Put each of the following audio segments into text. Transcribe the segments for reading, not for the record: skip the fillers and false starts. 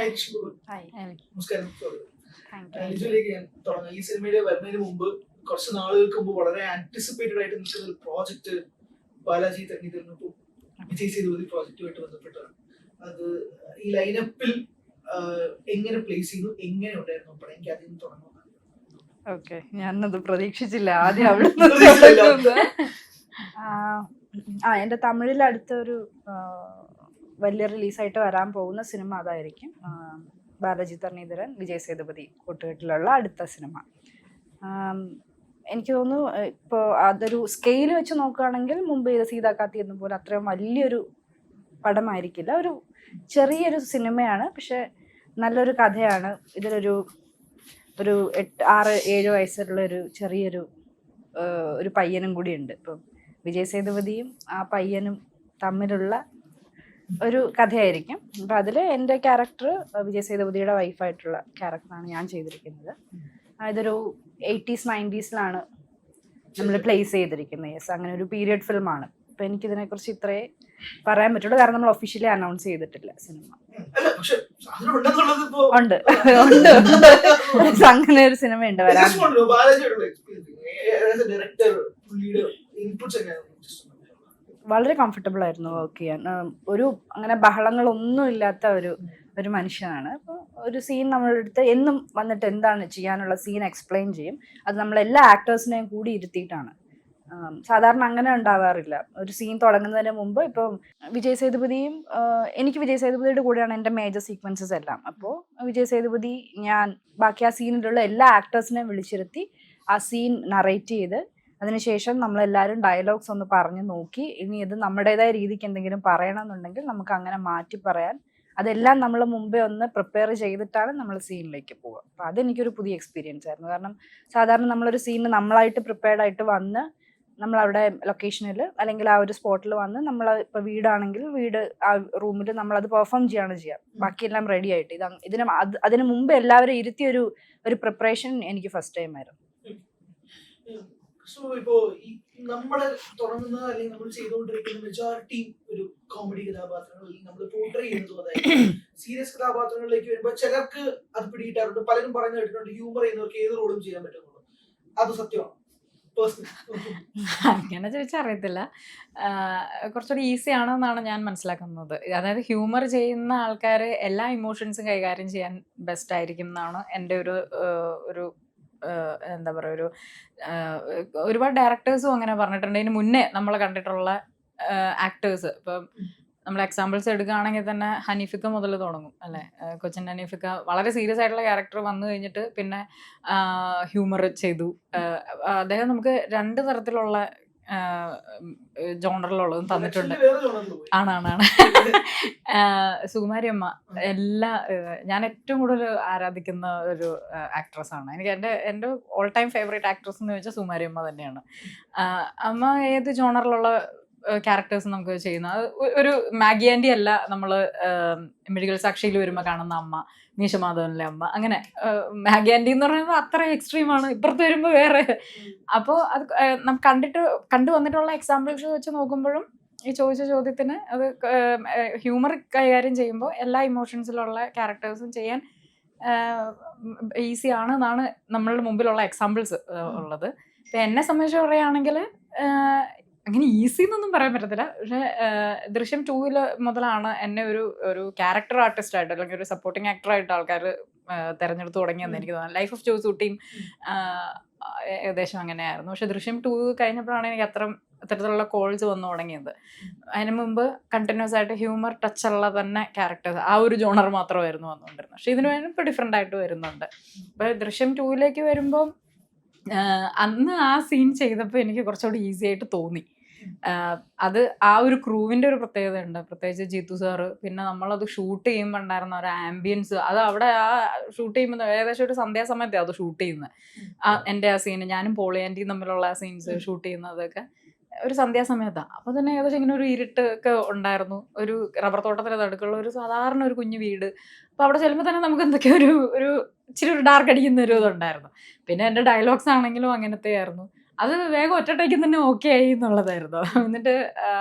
നമസ്കാരം. ലിജുവിലേക്ക് ഞാൻ തുടങ്ങാം. ഈ സിനിമയുടെ വരുന്നതിന് മുമ്പ് കുറച്ച് നാളുകൾക്ക് മുമ്പ് വളരെ ആന്റിസിപ്പേറ്റഡ് ആയിട്ട് നിൽക്കുന്ന ഒരു പ്രോജക്റ്റ് ബാലാജി തണ്ണീറിനൊപ്പം വിജയ് സേതുപതി പ്രോജക്റ്റുമായിട്ട് ബന്ധപ്പെട്ടാണ്. അത് ഈ ലൈനപ്പിൽ എങ്ങനെ പ്ലേസ് ചെയ്തു, എങ്ങനെ ഉണ്ടായിരുന്നു പടം? എനിക്ക് അതിൽ നിന്ന് തുടങ്ങാം. ഓക്കെ, ഞാനത് പ്രതീക്ഷിച്ചില്ല ആദ്യം അവിടെ എന്റെ തമിഴിൽ അടുത്തൊരു വലിയ റിലീസായിട്ട് വരാൻ പോകുന്ന സിനിമ അതായിരിക്കും. ബാലാജി തണ്ണീധരൻ വിജയ് സേതുപതി കൂട്ടുകെട്ടിലുള്ള അടുത്ത സിനിമ. എനിക്ക് തോന്നുന്നു ഇപ്പോൾ അതൊരു സ്കെയിൽ വെച്ച് നോക്കുകയാണെങ്കിൽ മുമ്പ് ചെയ്ത സീതാ കാത്തി എന്ന പോലെ അത്രയും വലിയൊരു പടമായിരിക്കില്ല. ഒരു ചെറിയൊരു സിനിമയാണ്, പക്ഷെ നല്ലൊരു കഥയാണ്. ഇതിലൊരു 6-7 വയസ്സുള്ള ഒരു ചെറിയൊരു ഒരു പയ്യനും കൂടി ഉണ്ട്. ഇപ്പം വിജയ് സേതുപതിയും ആ പയ്യനും തമ്മിലുള്ള ഒരു കഥയായിരിക്കും. അപ്പം അതിൽ എൻ്റെ ക്യാരക്ടർ വിജയ് സേതുപതിയുടെ വൈഫായിട്ടുള്ള ക്യാരക്ടറാണ് ഞാൻ ചെയ്തിരിക്കുന്നത്. ഇതൊരു 80s 90s നമ്മൾ പ്ലേസ് ചെയ്തിരിക്കുന്നത്. യെസ്, അങ്ങനെ ഒരു പീരിയഡ് ഫിലിമാണ്. അപ്പം എനിക്കിതിനെക്കുറിച്ച് ഇത്രേ പറയാൻ പറ്റുള്ളൂ, കാരണം നമ്മൾ ഒഫീഷ്യലി അനൗൺസ് ചെയ്തിട്ടില്ല സിനിമ. ഉണ്ട് അങ്ങനെ ഒരു സിനിമ ഉണ്ട് വരാൻ. വളരെ കംഫർട്ടബിൾ ആയിരുന്നു വർക്ക് ചെയ്യാൻ. ഒരു അങ്ങനെ ബഹളങ്ങളൊന്നും ഇല്ലാത്ത ഒരു മനുഷ്യനാണ്. അപ്പോൾ ഒരു സീൻ നമ്മളുടെ അടുത്ത് എന്നും വന്നിട്ട് എന്താണ് ചെയ്യാനുള്ള സീൻ എക്സ്പ്ലെയിൻ ചെയ്യും. അത് നമ്മളെല്ലാ ആക്ടേഴ്സിനെയും കൂടി ഇരുത്തിയിട്ടാണ്. സാധാരണ അങ്ങനെ ഉണ്ടാവാറില്ല. ഒരു സീൻ തുടങ്ങുന്നതിന് മുമ്പ് ഇപ്പം വിജയ് സേതുപതിയും എനിക്ക് വിജയ് സേതുപതിയുടെ കൂടെയാണ് എൻ്റെ മേജർ സീക്വൻസസ് എല്ലാം. അപ്പോൾ വിജയ് സേതുപതി, ഞാൻ, ബാക്കി ആ സീനിലുള്ള എല്ലാ ആക്ടേഴ്സിനെയും വിളിച്ചിരുത്തി ആ സീൻ നറേറ്റ് ചെയ്ത് അതിനുശേഷം നമ്മളെല്ലാവരും ഡയലോഗ്സ് ഒന്ന് പറഞ്ഞു നോക്കി, ഇനി ഇത് നമ്മുടേതായ രീതിക്ക് എന്തെങ്കിലും പറയണമെന്നുണ്ടെങ്കിൽ നമുക്ക് അങ്ങനെ മാറ്റി പറയാൻ, അതെല്ലാം നമ്മൾ മുമ്പേ ഒന്ന് പ്രിപ്പയർ ചെയ്തിട്ടാണ് നമ്മൾ സീനിലേക്ക് പോവുക. അപ്പോൾ അതെനിക്കൊരു പുതിയ എക്സ്പീരിയൻസ് ആയിരുന്നു. കാരണം സാധാരണ നമ്മളൊരു സീനിന് നമ്മളായിട്ട് പ്രിപ്പയർഡ് ആയിട്ട് വന്ന് നമ്മളവിടെ ലൊക്കേഷനിൽ അല്ലെങ്കിൽ ആ ഒരു സ്പോട്ടിൽ വന്ന് നമ്മൾ ഇപ്പോൾ വീടാണെങ്കിൽ വീട് ആ റൂമിൽ നമ്മളത് പെർഫോം ചെയ്യാണ് ചെയ്യുക. ബാക്കിയെല്ലാം റെഡി ആയിട്ട് അതിന് മുമ്പ് എല്ലാവരും ഇരുത്തിയ ഒരു പ്രിപ്പറേഷൻ എനിക്ക് ഫസ്റ്റ് ടൈം ആയിരുന്നു. സോ ഇപ്പോ ഈ നമ്മള് തുടങ്ങുന്ന അല്ലെങ്കിൽ നമ്മൾ ചെയ്തുകൊണ്ടിരിക്കുന്ന മെജോറിറ്റി ഒരു കോമഡി കഥാപാത്രങ്ങൾ നമ്മൾ പോർട്രേ ചെയ്യുന്നത്, അതായത് സീരിയസ് കഥാപാത്രങ്ങളിലേക്ക് വരുമ്പോൾ ചിലർക്ക് അത് പിടികിട്ടാറുണ്ട്. പലരും പറഞ്ഞു കേട്ടിട്ടുണ്ട് ഹ്യൂമർ ചെയ്യുന്നവർക്ക് ഏത് റോളും ചെയ്യാൻ പറ്റുന്നുള്ളൂ. അത് സത്യമാണ്? അങ്ങനെ ചോദിച്ചാൽ അറിയത്തില്ല. കുറച്ചുകൂടി ഈസി ആണെന്നാണ് ഞാൻ മനസ്സിലാക്കുന്നത്. അതായത് ഹ്യൂമർ ചെയ്യുന്ന ആൾക്കാർ എല്ലാ ഇമോഷൻസും കൈകാര്യം ചെയ്യാൻ ബെസ്റ്റ് ആയിരിക്കും എന്നാണ് എൻ്റെ ഒരു എന്താ പറയുക, ഒരുപാട് ഡയറക്ടേഴ്സും അങ്ങനെ പറഞ്ഞിട്ടുണ്ട്. ഇതിന് മുന്നേ നമ്മൾ കണ്ടിട്ടുള്ള ആക്ടേഴ്സ്. ഇപ്പം നമ്മൾ എക്സാമ്പിൾസ് എടുക്കുകയാണെങ്കിൽ തന്നെ ഹനീഫിക്ക മുതൽ തുടങ്ങും അല്ലേ. കൊച്ചിൻ ഹനീഫിക്ക വളരെ സീരിയസ് ആയിട്ടുള്ള ക്യാരക്ടർ വന്നു കഴിഞ്ഞിട്ട് പിന്നെ ഹ്യൂമർ ചെയ്തു. അദ്ദേഹം നമുക്ക് 2 തരത്തിലുള്ള ജോണറിലുള്ളതും തന്നിട്ടുണ്ട്. ആണ് സുകുമാരി അമ്മ ഞാൻ ഏറ്റവും കൂടുതൽ ആരാധിക്കുന്ന ഒരു ആക്ട്രസ് ആണ്. എനിക്ക് എൻ്റെ ഓൾ ടൈം ഫേവറേറ്റ് ആക്ട്രസ് എന്ന് ചോദിച്ചാൽ സുകുമാരി അമ്മ തന്നെയാണ്. അമ്മ ഏത് ജോണറിലുള്ള ക്യാരക്ടേഴ്സ് നമുക്ക് ചെയ്യുന്ന ഒരു മാഗി ആൻറ്റി അല്ല, നമ്മൾ മെഡിക്കൽ സാക്ഷിയിൽ വരുമ്പോൾ കാണുന്ന അമ്മ, മീശമാധവനിലെ അമ്മ, അങ്ങനെ മാഗി ആൻറ്റി എന്ന് പറയുന്നത് അത്ര എക്സ്ട്രീമാണ്. ഇപ്പുറത്ത് വരുമ്പോൾ വേറെ. അപ്പോൾ അത് നമുക്ക് കണ്ടു വന്നിട്ടുള്ള എക്സാമ്പിൾസ് വെച്ച് നോക്കുമ്പോഴും ഈ ചോദിച്ച ചോദ്യത്തിന് അത് ഹ്യൂമർ കൈകാര്യം ചെയ്യുമ്പോൾ എല്ലാ ഇമോഷൻസിലുള്ള ക്യാരക്ടേഴ്സും ചെയ്യാൻ ഈസി ആണെന്നാണ് നമ്മളുടെ മുമ്പിലുള്ള എക്സാമ്പിൾസ് ഉള്ളത്. ഇപ്പം എന്നെ സംബന്ധിച്ച് പറയുകയാണെങ്കിൽ അങ്ങനെ ഈസി എന്നൊന്നും പറയാൻ പറ്റത്തില്ല. പക്ഷെ ദൃശ്യം 2 മുതലാണ് എന്നെ ഒരു ക്യാരക്ടർ ആർട്ടിസ്റ്റ് ആയിട്ട് അല്ലെങ്കിൽ ഒരു സപ്പോർട്ടിങ് ആക്ടറായിട്ട് ആൾക്കാർ തിരഞ്ഞെടുത്ത് തുടങ്ങിയെന്ന് എനിക്ക് തോന്നുന്നു. ലൈഫ് ഓഫ് ജോസൂട്ടിയും ഏകദേശം അങ്ങനെയായിരുന്നു. പക്ഷെ ദൃശ്യം 2 കഴിഞ്ഞപ്പോഴാണ് എനിക്ക് അത്തരത്തിലുള്ള കോൾസ് വന്നു തുടങ്ങിയത്. അതിന് മുമ്പ് കണ്ടിന്യൂസ് ആയിട്ട് ഹ്യൂമർ ടച്ചുള്ള തന്നെ ക്യാരക്ടേഴ്സ്, ആ ഒരു ജോണർ മാത്രമായിരുന്നു വന്നുകൊണ്ടിരുന്നത്. പക്ഷെ ഇതിന് വേണ്ടി ഇപ്പോൾ ഡിഫറെൻ്റ് ആയിട്ട് വരുന്നുണ്ട്. അപ്പോൾ ദൃശ്യം 2 വരുമ്പോൾ അന്ന് ആ സീൻ ചെയ്തപ്പോൾ എനിക്ക് കുറച്ചുകൂടി ഈസി ആയിട്ട് തോന്നി. അത് ആ ഒരു ക്രൂവിൻ്റെ ഒരു പ്രത്യേകത ഉണ്ട്, പ്രത്യേകിച്ച് ജീത്തു സാറ്. പിന്നെ നമ്മളത് ഷൂട്ട് ചെയ്യുമ്പോൾ ഉണ്ടായിരുന്ന ഒരു ആംബിയൻസ്, അത് അവിടെ ആ ഷൂട്ട് ചെയ്യുമ്പോൾ ഏകദേശം ഒരു സന്ധ്യാസമയത്താണ് അത് ഷൂട്ട് ചെയ്യുന്നത്. എൻ്റെ ആ സീന്, ഞാനും പോളി ആൻറ്റിയും തമ്മിലുള്ള ആ സീൻസ് ഷൂട്ട് ചെയ്യുന്നതൊക്കെ ഒരു സന്ധ്യാസമയത്താണ്. അപ്പോൾ തന്നെ ഏകദേശം ഇങ്ങനെ ഒരു ഇരുട്ട് ഒക്കെ ഉണ്ടായിരുന്നു. ഒരു റബ്ബർ തോട്ടത്തിൻ്റെ നടുക്കുള്ള ഒരു സാധാരണ ഒരു കുഞ്ഞു വീട്. അപ്പോൾ അവിടെ ചെല്ലുമ്പോൾ തന്നെ നമുക്ക് എന്തൊക്കെയോ ഒരു ഇച്ചിരി ഒരു ഡാർക്ക് അടിക്കുന്ന ഒരു ഇതുണ്ടായിരുന്നു. പിന്നെ എൻ്റെ ഡയലോഗ്സ് ആണെങ്കിലും അങ്ങനത്തെ ആയിരുന്നു. അത് വേഗം ഒറ്റയ്ക്ക് തന്നെ ഓക്കെ ആയി എന്നുള്ളതായിരുന്നു. എന്നിട്ട്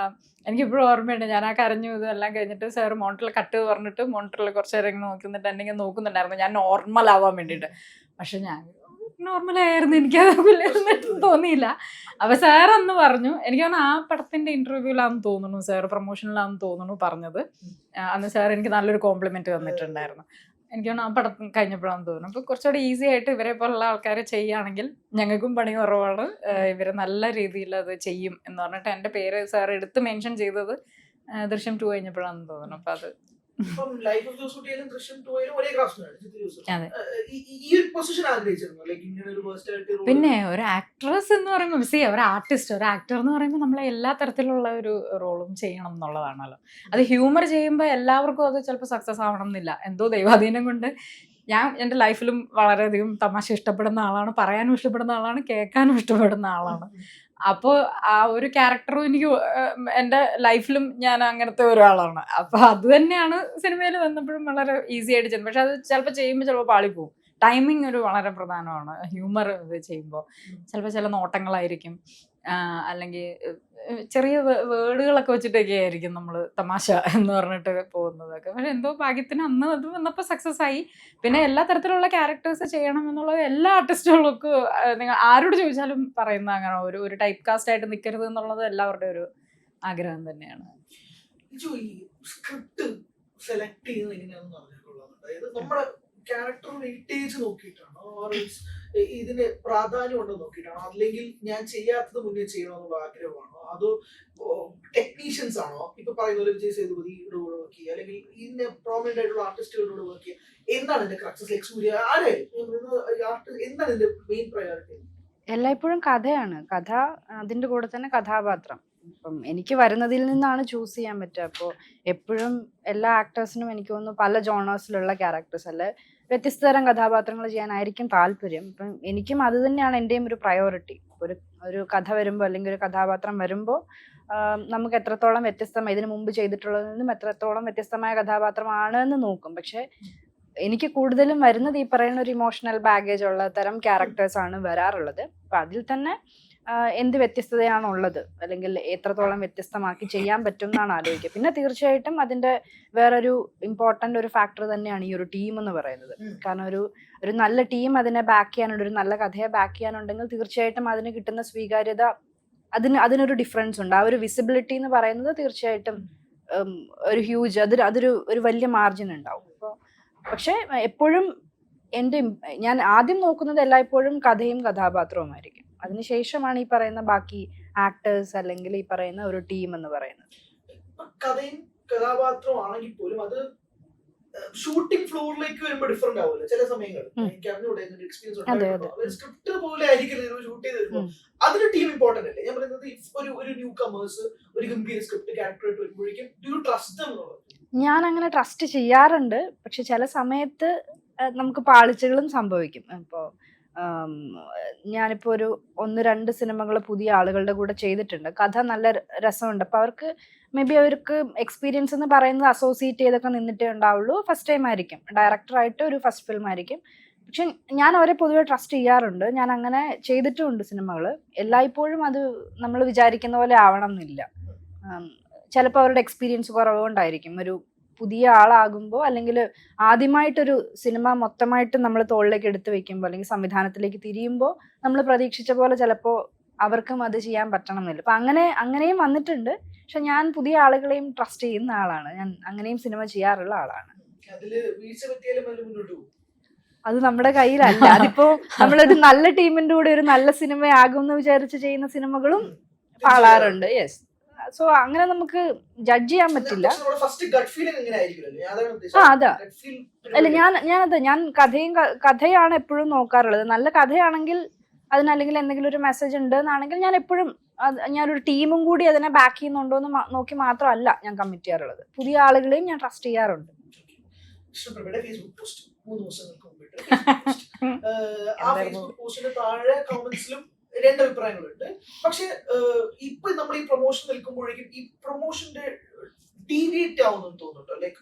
എനിക്കിപ്പോഴും ഓർമ്മയുണ്ട്, ഞാൻ ആ കരഞ്ഞു ഇതെല്ലാം കഴിഞ്ഞിട്ട് സാർ മോണിറ്ററിൽ കട്ട് പറഞ്ഞിട്ട് മോണിറ്ററിൽ കുറച്ച് നേരം ഇങ്ങനെ നോക്കുന്നിട്ട് എന്നെ ഇങ്ങനെ നോക്കുന്നുണ്ടായിരുന്നു ഞാൻ നോർമൽ ആവാൻ വേണ്ടിയിട്ട്. പക്ഷെ ഞാൻ നോർമലായിരുന്നു, എനിക്കത് തോന്നിയില്ല. അപ്പൊ സാർ അന്ന് പറഞ്ഞു, എനിക്ക് തോന്നുന്നു ആ പടത്തിന്റെ ഇന്റർവ്യൂലാന്ന് തോന്നുന്നു, സാർ പ്രൊമോഷനിലാന്ന് തോന്നുന്നു പറഞ്ഞത്. അന്ന് സാർ എനിക്ക് നല്ലൊരു കോംപ്ലിമെന്റ് തന്നിട്ടുണ്ടായിരുന്നു. എനിക്ക് തോന്നുന്നു ആ പടം കഴിഞ്ഞപ്പോഴാന്ന് തോന്നുന്നു. അപ്പൊ കുറച്ചുകൂടി ഈസി ആയിട്ട് ഇവരെ പോലുള്ള ആൾക്കാർ ചെയ്യുകയാണെങ്കിൽ ഞങ്ങൾക്കും പണി കുറവാണ്, ഇവര് നല്ല രീതിയിൽ അത് ചെയ്യും എന്ന് പറഞ്ഞിട്ട് എൻ്റെ പേര് സാർ എടുത്ത് മെൻഷൻ ചെയ്തത് ദൃശ്യം 2 കഴിഞ്ഞപ്പോഴാണെന്ന് തോന്നുന്നു. അപ്പൊ അത് ലൈഫ് ഓഫ് ജോസ് കുട്ടിയിലും ദൃശ്യം 2 ഒരേ ക്ലാസ്സിലാണ്. ഈ ഒരു പൊസിഷൻ ആഗ്രഹിച്ചിരുന്നു, ലൈക്ക് ഇങ്ങനെ ഒരു വേഴ്സ്റ്റാലിറ്റി റോൾ. പിന്നെ ഒരു ആക്ട്രസ് എന്ന് പറയുമ്പോൾ ഒരു ആർട്ടിസ്റ്റ്, ഒരു ആക്ടർ എന്ന് പറയുമ്പോൾ നമ്മളെ എല്ലാ തരത്തിലുള്ള ഒരു റോളും ചെയ്യണം എന്നുള്ളതാണല്ലോ. അത് ഹ്യൂമർ ചെയ്യുമ്പോൾ എല്ലാവർക്കും അത് ചിലപ്പോൾ സക്സസ് ആവണം എന്നില്ല. എന്തോ ദൈവാധീനം കൊണ്ട് ഞാൻ എൻ്റെ ലൈഫിലും വളരെയധികം തമാശ ഇഷ്ടപ്പെടുന്ന ആളാണ്, പറയാനും ഇഷ്ടപ്പെടുന്ന ആളാണ്, കേൾക്കാനും ഇഷ്ടപ്പെടുന്ന ആളാണ്. അപ്പോൾ ആ ഒരു ക്യാരക്ടറും എനിക്ക് എൻ്റെ ലൈഫിലും ഞാൻ അങ്ങനത്തെ ഒരാളാണ്. അപ്പോൾ അത് തന്നെയാണ് സിനിമയിൽ വന്നപ്പോഴും വളരെ ഈസി ആയിട്ട് ചെയ്യുന്നത്. പക്ഷെ അത് ചിലപ്പോൾ ചെയ്യുമ്പോൾ ചിലപ്പോൾ പാളിപ്പോവും. ടൈമിങ് ഒരു വളരെ പ്രധാനമാണ് ഹ്യൂമർ ഇത് ചെയ്യുമ്പോൾ. ചിലപ്പോൾ ചില നോട്ടങ്ങളായിരിക്കും, അല്ലെങ്കിൽ ചെറിയ വേർഡുകളൊക്കെ വെച്ചിട്ടൊക്കെ ആയിരിക്കും നമ്മൾ തമാശ എന്ന് പറഞ്ഞിട്ട് പോകുന്നതൊക്കെ. പക്ഷെ എന്തോ ഭാഗ്യത്തിന് അന്ന് അത് വന്നപ്പോൾ സക്സസ് ആയി. പിന്നെ എല്ലാ തരത്തിലുള്ള ക്യാരക്ടേഴ്സ് ചെയ്യണം എന്നുള്ളത് എല്ലാ ആർട്ടിസ്റ്റുകൾക്കും നിങ്ങൾ ആരോട് ചോദിച്ചാലും പറയുന്ന അങ്ങനെ ഒരു ടൈപ്പ് കാസ്റ്റ് ആയിട്ട് നിൽക്കരുത് എന്നുള്ളത് എല്ലാവരുടെ ഒരു ആഗ്രഹം തന്നെയാണ്. സ്ക്രിപ്റ്റ് സെലക്ട് ചെയ്യുന്നത് എങ്ങനെയാണെന്ന് പറഞ്ഞിട്ടുള്ളത്, അതായത് നമ്മുടെ ക്യാരക്ടർ വെയിറ്റേജ് നോക്കിയിട്ടാണോ, ഇതിന് പ്രാധാന്യം ഉണ്ടോ നോക്കിയിട്ടാണോ, അല്ലെങ്കിൽ ഞാൻ ചെയ്യാത്തത് മുന്നേ ചെയ്യണമെന്നുള്ള ആഗ്രഹമാണോ, അതോ ടെക്നീഷ്യൻസ് ആണോ? ഇപ്പൊ പറയുന്ന പോലെ വിജയ് സേതുപതിയുടെ കൂടെ വർക്ക് ചെയ്യുക, അല്ലെങ്കിൽ ഇതിന് പ്രോമിനന്റ് ആയിട്ടുള്ള ആർട്ടിസ്റ്റുകളുടെ കൂടെ വർക്ക് ചെയ്യുക, എന്താണ് എന്റെ ക്രക്സസ്? ലൈക് സൂര്യ ആരായാലും എന്താണ് എന്റെ മെയിൻ പ്രയോറിറ്റി? എല്ലായ്പ്പോഴും കഥയാണ്. കഥ, അതിന്റെ കൂടെ തന്നെ കഥാപാത്രം. ഇപ്പം എനിക്ക് വരുന്നതിൽ നിന്നാണ് ചൂസ് ചെയ്യാൻ പറ്റുക. അപ്പോൾ എപ്പോഴും എല്ലാ ആക്ടേഴ്സിനും എനിക്ക് തോന്നുന്നു പല ജോണേഴ്സിലുള്ള ക്യാരക്ടേഴ്സ് അല്ലെ വ്യത്യസ്ത തരം കഥാപാത്രങ്ങൾ ചെയ്യാനായിരിക്കും താല്പര്യം. ഇപ്പം എനിക്കും അത് തന്നെയാണ് എൻ്റെയും ഒരു പ്രയോറിറ്റി. ഒരു കഥ വരുമ്പോൾ അല്ലെങ്കിൽ ഒരു കഥാപാത്രം വരുമ്പോൾ നമുക്ക് എത്രത്തോളം വ്യത്യസ്തമായി ഇതിനു മുമ്പ് ചെയ്തിട്ടുള്ളതിൽ നിന്നും എത്രത്തോളം വ്യത്യസ്തമായ കഥാപാത്രമാണ് എന്ന് നോക്കും. പക്ഷെ എനിക്ക് കൂടുതലും വരുന്നത് ഈ പറയുന്ന ഒരു ഇമോഷണൽ ബാഗേജ് ഉള്ള തരം ക്യാരക്ടേഴ്സാണ് വരാറുള്ളത്. അപ്പം അതിൽ തന്നെ എന്ത് വ്യത്യസ്തതയാണുള്ളത്, അല്ലെങ്കിൽ എത്രത്തോളം വ്യത്യസ്തമാക്കി ചെയ്യാൻ പറ്റും എന്നാണ് ആലോചിക്കുക. പിന്നെ തീർച്ചയായിട്ടും അതിൻ്റെ വേറൊരു ഇമ്പോർട്ടൻ്റ് ഒരു ഫാക്ടർ തന്നെയാണ് ഈ ഒരു ടീം എന്ന് പറയുന്നത്. കാരണം ഒരു നല്ല ടീം അതിനെ ബാക്ക് ചെയ്യാനുണ്ട്, ഒരു നല്ല കഥയെ ബാക്ക് ചെയ്യാനുണ്ടെങ്കിൽ തീർച്ചയായിട്ടും അതിന് കിട്ടുന്ന സ്വീകാര്യത, അതിനൊരു ഡിഫറൻസ് ഉണ്ട്. ആ ഒരു വിസിബിലിറ്റി എന്ന് പറയുന്നത് തീർച്ചയായിട്ടും ഒരു ഹ്യൂജ്, അതൊരു വലിയ മാർജിൻ ഉണ്ടാവും. അപ്പോൾ പക്ഷെ എപ്പോഴും ഞാൻ ആദ്യം നോക്കുന്നത് എല്ലായ്പ്പോഴും കഥയും കഥാപാത്രവുമായിരിക്കും. അതിനുശേഷമാണ് ഈ പറയുന്ന ബാക്കി ആക്ടേഴ്സ് അല്ലെങ്കിൽ ഈ പറയുന്ന ഒരു ടീം എന്ന് പറയുന്നത്. കഥയും കഥാപാത്രവും ആണെങ്കിൽ പോലും അത് ഷൂട്ടിംഗ് ഫ്ലോറിലേക്ക് വരുമ്പോൾ ഡിഫറെന്റ് ആവുമല്ലോ ചില സമയങ്ങളിൽ. എനിക്ക് അറിഞ്ഞൂടെ എക്സ്പീരിയൻസ് സ്ക്രിപ്റ്റ് പോലെ ആയിരിക്കില്ല ഷൂട്ട് ചെയ്ത് വരുമ്പോൾ അതിന് ടീം ഇമ്പോർട്ടന്റ് അല്ലേ? ഞാൻ പറയുന്നത് ഒരു ന്യൂ കമേഴ്സ് ഒരു ഗംഭീര സ്ക്രിപ്റ്റ് ക്യാരക്ടറായിട്ട് വരുമ്പോഴേക്കും ഡു യു ട്രസ്റ്റ് ദം എന്നുള്ളത്? ഞാൻ അങ്ങനെ ട്രസ്റ്റ് ചെയ്യാറുണ്ട്. പക്ഷെ ചില സമയത്ത് നമുക്ക് പാളിച്ചകളും സംഭവിക്കും. ഇപ്പോൾ ഞാനിപ്പോൾ ഒരു 1-2 സിനിമകൾ പുതിയ ആളുകളുടെ കൂടെ ചെയ്തിട്ടുണ്ട്. കഥ നല്ല രസമുണ്ട്. അപ്പോൾ അവർക്ക് മേ ബി അവർക്ക് എക്സ്പീരിയൻസ് എന്ന് പറയുന്നത് അസോസിയേറ്റ് ചെയ്തൊക്കെ നിന്നിട്ടേ ഉണ്ടാവുള്ളൂ. ഫസ്റ്റ് ടൈം ആയിരിക്കും, ഡയറക്ടറായിട്ട് ഒരു ഫസ്റ്റ് ഫിലിം ആയിരിക്കും. പക്ഷെ ഞാൻ അവരെ പൊതുവെ ട്രസ്റ്റ് ചെയ്യാറുണ്ട്. ഞാൻ അങ്ങനെ ചെയ്തിട്ടുമുണ്ട് സിനിമകൾ. എല്ലായ്പ്പോഴും അത് നമ്മൾ വിചാരിക്കുന്ന പോലെ ആവണം എന്നില്ല. ചിലപ്പോൾ അവരുടെ എക്സ്പീരിയൻസ് കുറവുകൊണ്ടായിരിക്കും. ഒരു പുതിയ ആളാകുമ്പോൾ അല്ലെങ്കിൽ ആദ്യമായിട്ടൊരു സിനിമ മൊത്തമായിട്ട് നമ്മൾ തോളിലേക്ക് എടുത്ത് വെക്കുമ്പോൾ അല്ലെങ്കിൽ സംവിധാനത്തിലേക്ക് തിരിയുമ്പോൾ നമ്മൾ പ്രതീക്ഷിച്ച പോലെ ചിലപ്പോൾ അവർക്കും അത് ചെയ്യാൻ പറ്റണം എന്നില്ല. അപ്പം അങ്ങനെയും വന്നിട്ടുണ്ട്. പക്ഷെ ഞാൻ പുതിയ ആളുകളെയും ട്രസ്റ്റ് ചെയ്യുന്ന ആളാണ്. ഞാൻ അങ്ങനെയും സിനിമ ചെയ്യാറുള്ള ആളാണ്. അത് നമ്മുടെ കയ്യിലല്ല. അതിപ്പോ നമ്മളൊരു നല്ല ടീമിന്റെ കൂടെ ഒരു നല്ല സിനിമയാകും എന്ന് വിചാരിച്ച് ചെയ്യുന്ന സിനിമകളും പാളാറുണ്ട്. യെസ്. സോ അങ്ങനെ നമുക്ക് ജഡ്ജ് ചെയ്യാൻ പറ്റില്ല. അതാ അല്ല, ഞാൻ കഥയാണ് എപ്പോഴും നോക്കാറുള്ളത്. നല്ല കഥയാണെങ്കിൽ അതിനല്ലെങ്കിൽ എന്തെങ്കിലും ഒരു മെസ്സേജ് ഉണ്ട് എന്നാണെങ്കിൽ ഞാൻ എപ്പോഴും ഞാനൊരു ടീമും കൂടി അതിനെ ബാക്ക് ചെയ്യുന്നുണ്ടോ എന്ന് നോക്കി മാത്രമല്ല ഞാൻ കമ്മിറ്റ് ചെയ്യാറുള്ളത്. പുതിയ ആളുകളെയും ഞാൻ ട്രസ്റ്റ് ചെയ്യാറുണ്ട്. രണ്ട് അഭിപ്രായങ്ങളുണ്ട്. പക്ഷെ ഇപ്പൊ നമ്മൾ ഈ പ്രൊമോഷൻ നിൽക്കുമ്പോഴേക്കും ഈ പ്രൊമോഷന്റെ ഡീവിയേറ്റ് ആവുമെന്ന് തോന്നുന്നുണ്ടോ? ലൈക്ക്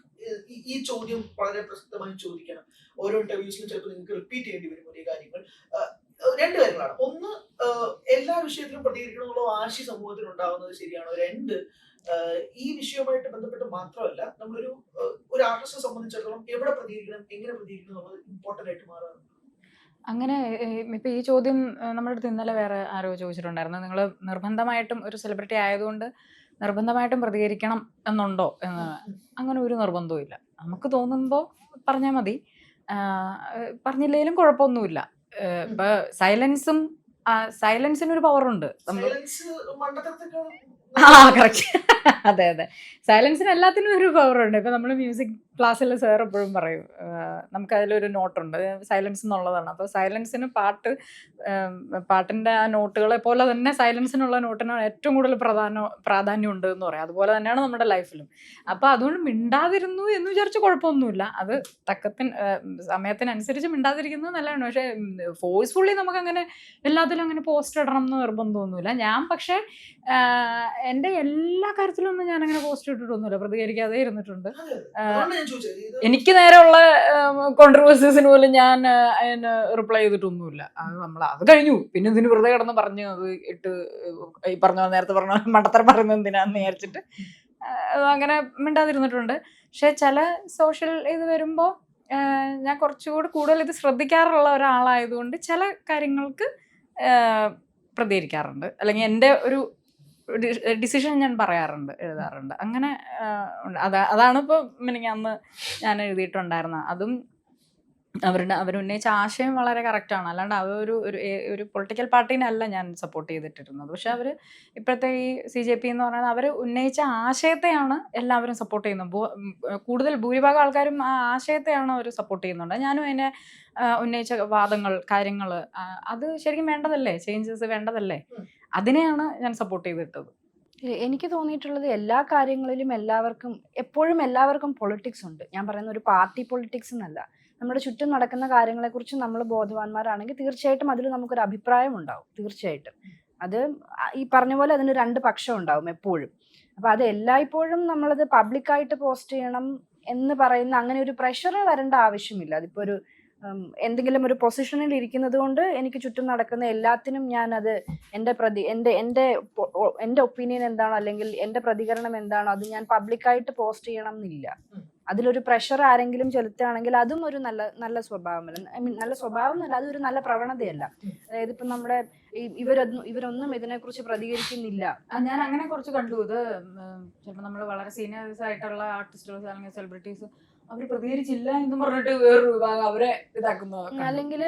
ഈ ചോദ്യം വളരെ പ്രസക്തമായി ചോദിക്കണം. ഓരോ ഇന്റർവ്യൂസിലും ചിലപ്പോൾ നിങ്ങൾക്ക് റിപ്പീറ്റ് ചെയ്യേണ്ടി വരും ഒരേ കാര്യങ്ങൾ. രണ്ട് കാര്യങ്ങളാണ്. ഒന്ന്, എല്ലാ വിഷയത്തിലും പ്രതികരിക്കണം എന്നുള്ള വാശി സമൂഹത്തിൽ ഉണ്ടാവുന്നത് ശരിയാണോ? രണ്ട്, ഈ വിഷയവുമായിട്ട് ബന്ധപ്പെട്ട് മാത്രമല്ല, നമ്മളൊരു ഒരു ആർട്ടിസ്റ്റിനെ സംബന്ധിച്ചിടത്തോളം എവിടെ പ്രതികരിക്കണം, എങ്ങനെ പ്രതികരിക്കണം എന്നുള്ളത് ഇമ്പോർട്ടന്റ് ആയിട്ട് മാറാറുണ്ട്. അങ്ങനെ ഇപ്പൊ ഈ ചോദ്യം നമ്മുടെ അടുത്ത് ഇന്നലെ വേറെ ആരോ ചോദിച്ചിട്ടുണ്ടായിരുന്നു. നിങ്ങൾ നിർബന്ധമായിട്ടും ഒരു സെലിബ്രിറ്റി ആയതുകൊണ്ട് നിർബന്ധമായിട്ടും പ്രതികരിക്കണം എന്നുണ്ടോ എന്ന്. അങ്ങനെ ഒരു നിർബന്ധവും ഇല്ല. നമുക്ക് തോന്നുമ്പോൾ പറഞ്ഞാൽ മതി, പറഞ്ഞില്ലെങ്കിലും കുഴപ്പമൊന്നുമില്ല. ഇപ്പൊ സൈലൻസിനൊരു പവറുണ്ട്. Silence മണ്ടത്തരത്തൊക്കെ correct. അതെ അതെ, സൈലൻസിന് എല്ലാത്തിനും ഒരു പവറുണ്ട്. ഇപ്പൊ നമ്മൾ മ്യൂസിക് ക്ലാസ്സിൽ സാർ എപ്പോഴും പറയും, നമുക്ക് അതിലൊരു നോട്ടുണ്ട് സൈലൻസ് എന്നുള്ളതാണ്. അപ്പോൾ സൈലൻസിന് പാട്ടിന്റെ ആ നോട്ടുകളെ പോലെ തന്നെ സൈലൻസിനുള്ള നോട്ടിന് ഏറ്റവും കൂടുതൽ പ്രാധാന്യം ഉണ്ട് എന്ന് പറയാം. അതുപോലെ തന്നെയാണ് നമ്മുടെ ലൈഫിലും. അപ്പൊ അതുകൊണ്ട് മിണ്ടാതിരുന്നു എന്ന് വിചാരിച്ച് കുഴപ്പമൊന്നുമില്ല. അത് സമയത്തിനനുസരിച്ച് മിണ്ടാതിരിക്കുന്നത് നല്ലതാണ്. പക്ഷെ ഫോഴ്സ്ഫുള്ളി നമുക്ക് അങ്ങനെ എല്ലാത്തിലും അങ്ങനെ പോസ്റ്റ് ഇടണം എന്ന് നിർബന്ധമൊന്നുമില്ല. ഞാൻ പക്ഷേ എൻ്റെ എല്ലാ കാര്യത്തിലൊന്നും ഞാൻ അങ്ങനെ പോസ്റ്റ് ഇട്ടിട്ടൊന്നുമില്ല, പ്രതികരിക്കാതെ ഇരുന്നിട്ടുണ്ട്. എനിക്ക് നേരെയുള്ള കോൺട്രവേഴ്സീസിന് പോലും ഞാൻ അതിന് റിപ്ലൈ ചെയ്തിട്ടൊന്നുമില്ല. അത് കഴിഞ്ഞു, പിന്നെ ഇതിന് വെറുതെ കിടന്ന് പറഞ്ഞു അത് ഇട്ട് ഈ നേരത്തെ പറഞ്ഞ മണ്ടത്തരം പറയുന്നത് എന്തിനാന്ന് വിചാരിച്ചിട്ട് അങ്ങനെ മിണ്ടാതിരുന്നിട്ടുണ്ട്. പക്ഷെ ചില സോഷ്യൽ ഇത് വരുമ്പോൾ ഞാൻ കുറച്ചുകൂടി കൂടുതൽ ഇത് ശ്രദ്ധിക്കാറുള്ള ഒരാളായതുകൊണ്ട് ചില കാര്യങ്ങൾക്ക് പ്രതികരിക്കാറുണ്ട്. അല്ലെങ്കിൽ എൻ്റെ ഒരു ഡിസിഷൻ ഞാൻ പറയാറുണ്ട്, എഴുതാറുണ്ട്. അങ്ങനെ അതാണ് ഇപ്പോൾ അന്ന് ഞാൻ എഴുതിയിട്ടുണ്ടായിരുന്നത്. അതും അവരുന്നയിച്ച ആശയം വളരെ കറക്റ്റാണ്. അല്ലാണ്ട് ഒരു പൊളിറ്റിക്കൽ പാർട്ടീനല്ല ഞാൻ സപ്പോർട്ട് ചെയ്തിട്ടിരുന്നത്. പക്ഷെ അവർ ഇപ്പോഴത്തെ ഈ CJP എന്ന് പറയുന്നത് അവർ ഉന്നയിച്ച ആശയത്തെയാണ് എല്ലാവരും സപ്പോർട്ട് ചെയ്യുന്നത്. കൂടുതൽ ഭൂരിഭാഗം ആൾക്കാരും ആ ആശയത്തെയാണ് അവർ സപ്പോർട്ട് ചെയ്യുന്നുണ്ട്. ഞാനും അതിനെ ഉന്നയിച്ച വാദങ്ങൾ, കാര്യങ്ങൾ, അത് ശരിക്കും വേണ്ടതല്ലേ, ചേഞ്ചസ് വേണ്ടതല്ലേ, അതിനെയാണ് ഞാൻ സപ്പോർട്ട് ചെയ്തിട്ടത്. എനിക്ക് തോന്നിയിട്ടുള്ളത് എല്ലാ കാര്യങ്ങളിലും എപ്പോഴും എല്ലാവർക്കും പൊളിറ്റിക്സ് ഉണ്ട്. ഞാൻ പറയുന്ന ഒരു പാർട്ടി പൊളിറ്റിക്സ് എന്നല്ല. നമ്മുടെ ചുറ്റും നടക്കുന്ന കാര്യങ്ങളെക്കുറിച്ച് നമ്മൾ ബോധവാന്മാരാണെങ്കിൽ തീർച്ചയായിട്ടും അതിൽ നമുക്കൊരു അഭിപ്രായം ഉണ്ടാവും. തീർച്ചയായിട്ടും അത് ഈ പറഞ്ഞ പോലെ അതിന് രണ്ട് പക്ഷം ഉണ്ടാവും എപ്പോഴും. അപ്പം അത് എല്ലായ്പ്പോഴും നമ്മളത് പബ്ലിക്കായിട്ട് പോസ്റ്റ് ചെയ്യണം എന്ന് പറയുന്ന അങ്ങനെ ഒരു പ്രഷർ വരേണ്ട ആവശ്യമില്ല. അതിപ്പോൾ ഒരു എന്തെങ്കിലും ഒരു പൊസിഷനിൽ ഇരിക്കുന്നത് കൊണ്ട് എനിക്ക് ചുറ്റും നടക്കുന്ന എല്ലാത്തിനും ഞാനത് എൻ്റെ ഒപ്പീനിയൻ എന്താണോ അല്ലെങ്കിൽ എൻ്റെ പ്രതികരണം എന്താണോ അത് ഞാൻ പബ്ലിക്കായിട്ട് പോസ്റ്റ് ചെയ്യണം എന്നില്ല. അതിലൊരു പ്രഷർ ആരെങ്കിലും ചെലുത്തുകയാണെങ്കിൽ അതും ഒരു നല്ല സ്വഭാവമല്ല. നല്ല സ്വഭാവം എന്നല്ല, അതൊരു നല്ല പ്രവണതയല്ല. അതായത് ഇപ്പം നമ്മുടെ ഇവരൊന്നും ഇതിനെക്കുറിച്ച് പ്രതികരിക്കുന്നില്ല. ഞാൻ അങ്ങനെ കുറച്ച് കണ്ടു. ഇത് ചിലപ്പോൾ നമ്മൾ വളരെ സീനിയേഴ്സ് ആയിട്ടുള്ള ആർട്ടിസ്റ്റുകൾ അല്ലെങ്കിൽ സെലിബ്രിറ്റീസ് അവർ പ്രതികരിച്ചില്ല എന്ന് പറഞ്ഞിട്ട് വേറൊരു വിഭാഗം അവരെ ഇതാക്കുന്നു. അല്ലെങ്കിൽ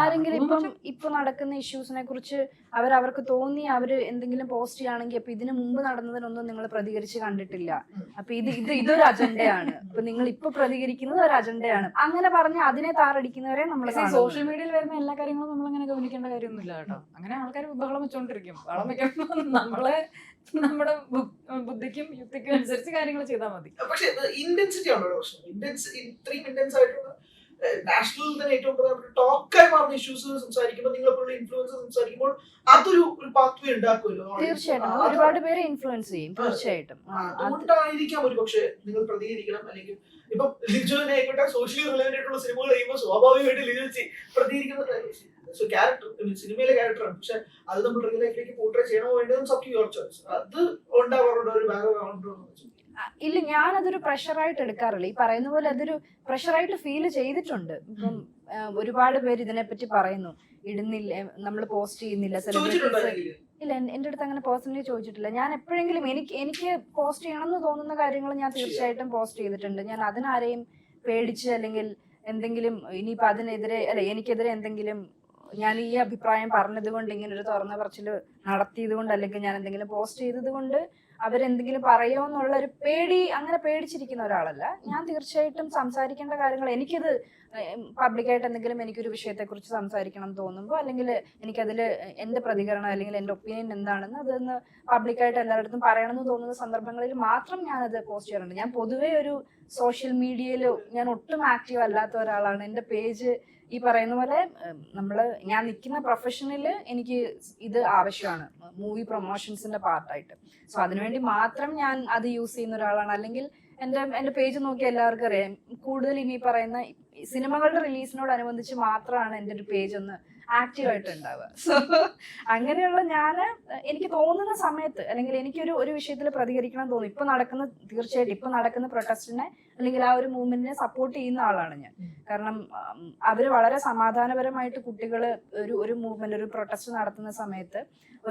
ആരെങ്കിലും ഇപ്പൊ നടക്കുന്ന ഇഷ്യൂസിനെ കുറിച്ച് അവർക്ക് തോന്നി അവര് എന്തെങ്കിലും പോസ്റ്റ് ചെയ്യുകയാണെങ്കിൽ അപ്പൊ ഇതിനു മുമ്പ് നടന്നതിനൊന്നും നിങ്ങൾ പ്രതികരിച്ച് കണ്ടിട്ടില്ല, അപ്പൊ ഇതൊരു അജണ്ടയാണ്, ഇപ്പൊ നിങ്ങൾ ഇപ്പൊ പ്രതികരിക്കുന്നത് ഒരു അജണ്ടയാണ്, അങ്ങനെ പറഞ്ഞ് അതിനെ താറടിക്കുന്നവരെ നമ്മൾ സോഷ്യൽ മീഡിയയിൽ വരുന്ന എല്ലാ കാര്യങ്ങളും നമ്മൾ അങ്ങനെ ഗവനിക്കേണ്ട കാര്യമൊന്നുമില്ല കേട്ടോ. അങ്ങനെ ആൾക്കാർ ബഹളം വെച്ചോണ്ടിരിക്കും. ബഹളം വെക്കുമ്പോൾ നമ്മുടെ ബുദ്ധിക്കും യുക്തിക്കും അനുസരിച്ച് കാര്യങ്ങൾ ചെയ്താൽ മതി. പക്ഷേ ഇന്റൻസിറ്റി ആണോ പ്രശ്നം? ഇത്രയും ഇന്റൻസ് ആയിട്ടുള്ള നാഷണൽ തന്നെ ഏറ്റവും പ്രധാനപ്പെട്ട ടോക്കായി മാറുന്ന ഇഷ്യൂസ് സംസാരിക്കുമ്പോൾ നിങ്ങളെപ്പോഴുള്ള ഇൻഫ്ലുവൻസ് സംസാരിക്കുമ്പോൾ അതൊരു പാത്വേ ഉണ്ടാക്കുമല്ലോ. തീർച്ചയായിട്ടും ഒരുപാട് പേരെ ഇൻഫ്ലുവൻസ് ചെയ്യും. തീർച്ചയായിട്ടും അതുകൊണ്ടായിരിക്കാം ഒരു പക്ഷേ നിങ്ങൾ പ്രതികരിക്കണം. അല്ലെങ്കിൽ ഇപ്പൊ ലിജോനെ ആയിക്കോട്ടെ സോഷ്യലി റിലേറ്റഡ് ആയിട്ടുള്ള സിനിമകൾ ചെയ്യുമ്പോൾ സ്വാഭാവികമായിട്ട് ലിജോ പ്രതികരിക്കുന്നത് ക്യാരക്ടർ സിനിമയിലെ ക്യാരക്ടറാണ്. പക്ഷെ അത് നമ്മൾ റിയൽ ലൈഫിലേക്ക് പോർട്രേ ചെയ്യണോ വേണ്ടതെന്ന് സബ് ടു യുവർ ചോയ്സ്. അത് ഉണ്ടാവാറുണ്ടോ ഒരു ബാക്ക്ഗ്രൗണ്ട്? ഇല്ല, ഞാനതൊരു പ്രഷറായിട്ട് എടുക്കാറില്ല. ഈ പറയുന്ന പോലെ അതൊരു പ്രഷറായിട്ട് ഫീൽ ചെയ്തിട്ടുണ്ട്. ഇപ്പം ഒരുപാട് പേര് ഇതിനെപ്പറ്റി പറയുന്നു, ഇടുന്നില്ല, നമ്മൾ പോസ്റ്റ് ചെയ്യുന്നില്ല സെലിബ്രിറ്റീസ്. ഇല്ല, എൻ്റെ അടുത്ത് അങ്ങനെ പേഴ്സണലി ചോദിച്ചിട്ടില്ല. ഞാൻ എപ്പോഴെങ്കിലും എനിക്ക് പോസ്റ്റ് ചെയ്യണം എന്ന് തോന്നുന്ന കാര്യങ്ങൾ ഞാൻ തീർച്ചയായിട്ടും പോസ്റ്റ് ചെയ്തിട്ടുണ്ട്. ഞാൻ അതിനാരെയും പേടിച്ച് അല്ലെങ്കിൽ എന്തെങ്കിലും ഇനിയിപ്പോൾ അതിനെതിരെ എനിക്കെതിരെ എന്തെങ്കിലും ഞാൻ ഈ അഭിപ്രായം പറഞ്ഞത് കൊണ്ട് ഇങ്ങനെ ഒരു തുറന്ന പറച്ചിൽ നടത്തിയത് കൊണ്ട് അല്ലെങ്കിൽ ഞാൻ എന്തെങ്കിലും പോസ്റ്റ് ചെയ്തത് കൊണ്ട് അവരെന്തെങ്കിലും പറയുമോ എന്നുള്ള ഒരു അങ്ങനെ പേടിച്ചിരിക്കുന്ന ഒരാളല്ല ഞാൻ. തീർച്ചയായിട്ടും സംസാരിക്കേണ്ട കാര്യങ്ങൾ എനിക്കത് പബ്ലിക്കായിട്ട് എന്തെങ്കിലും എനിക്കൊരു വിഷയത്തെക്കുറിച്ച് സംസാരിക്കണം തോന്നുമ്പോൾ അല്ലെങ്കിൽ എനിക്കതിൽ എൻ്റെ പ്രതികരണം അല്ലെങ്കിൽ എൻ്റെ ഒപ്പീനിയൻ എന്താണെന്ന് അതൊന്ന് പബ്ലിക്കായിട്ട് എല്ലായിടത്തും പറയണമെന്ന് തോന്നുന്ന സന്ദർഭങ്ങളിൽ മാത്രം ഞാനത് പോസ്റ്റ് ചെയ്യാറുണ്ട്. ഞാൻ പൊതുവേ ഒരു സോഷ്യൽ മീഡിയയിൽ ഞാൻ ഒട്ടും ആക്റ്റീവ് അല്ലാത്ത ഒരാളാണ്. എൻ്റെ പേജ് ഈ പറയുന്ന പോലെ ഞാൻ നിൽക്കുന്ന പ്രൊഫഷനിൽ എനിക്ക് ഇത് ആവശ്യമാണ്, മൂവി പ്രൊമോഷൻസിന്റെ പാർട്ടായിട്ട്. സോ അതിനുവേണ്ടി മാത്രം ഞാൻ അത് യൂസ് ചെയ്യുന്ന ഒരാളാണ്. അല്ലെങ്കിൽ എൻ്റെ പേജ് നോക്കി എല്ലാവർക്കും അറിയാം, കൂടുതൽ ഇനി പറയുന്ന സിനിമകളുടെ റിലീസിനോടനുബന്ധിച്ച് മാത്രമാണ് എൻ്റെ ഒരു പേജ് ഒന്ന് ആക്റ്റീവായിട്ട് ഉണ്ടാവുക. സോ അങ്ങനെയുള്ള എനിക്ക് തോന്നുന്ന സമയത്ത് അല്ലെങ്കിൽ ഒരു വിഷയത്തിൽ പ്രതികരിക്കണം തോന്നും. തീർച്ചയായിട്ടും ഇപ്പൊ നടക്കുന്ന പ്രൊട്ടസ്റ്റിനെ അല്ലെങ്കിൽ ആ ഒരു മൂവ്മെന്റിനെ സപ്പോർട്ട് ചെയ്യുന്ന ആളാണ് ഞാൻ. കാരണം അവര് വളരെ സമാധാനപരമായിട്ട് കുട്ടികള് ഒരു മൂവ്മെന്റ്, ഒരു പ്രൊട്ടസ്റ്റ് നടത്തുന്ന സമയത്ത്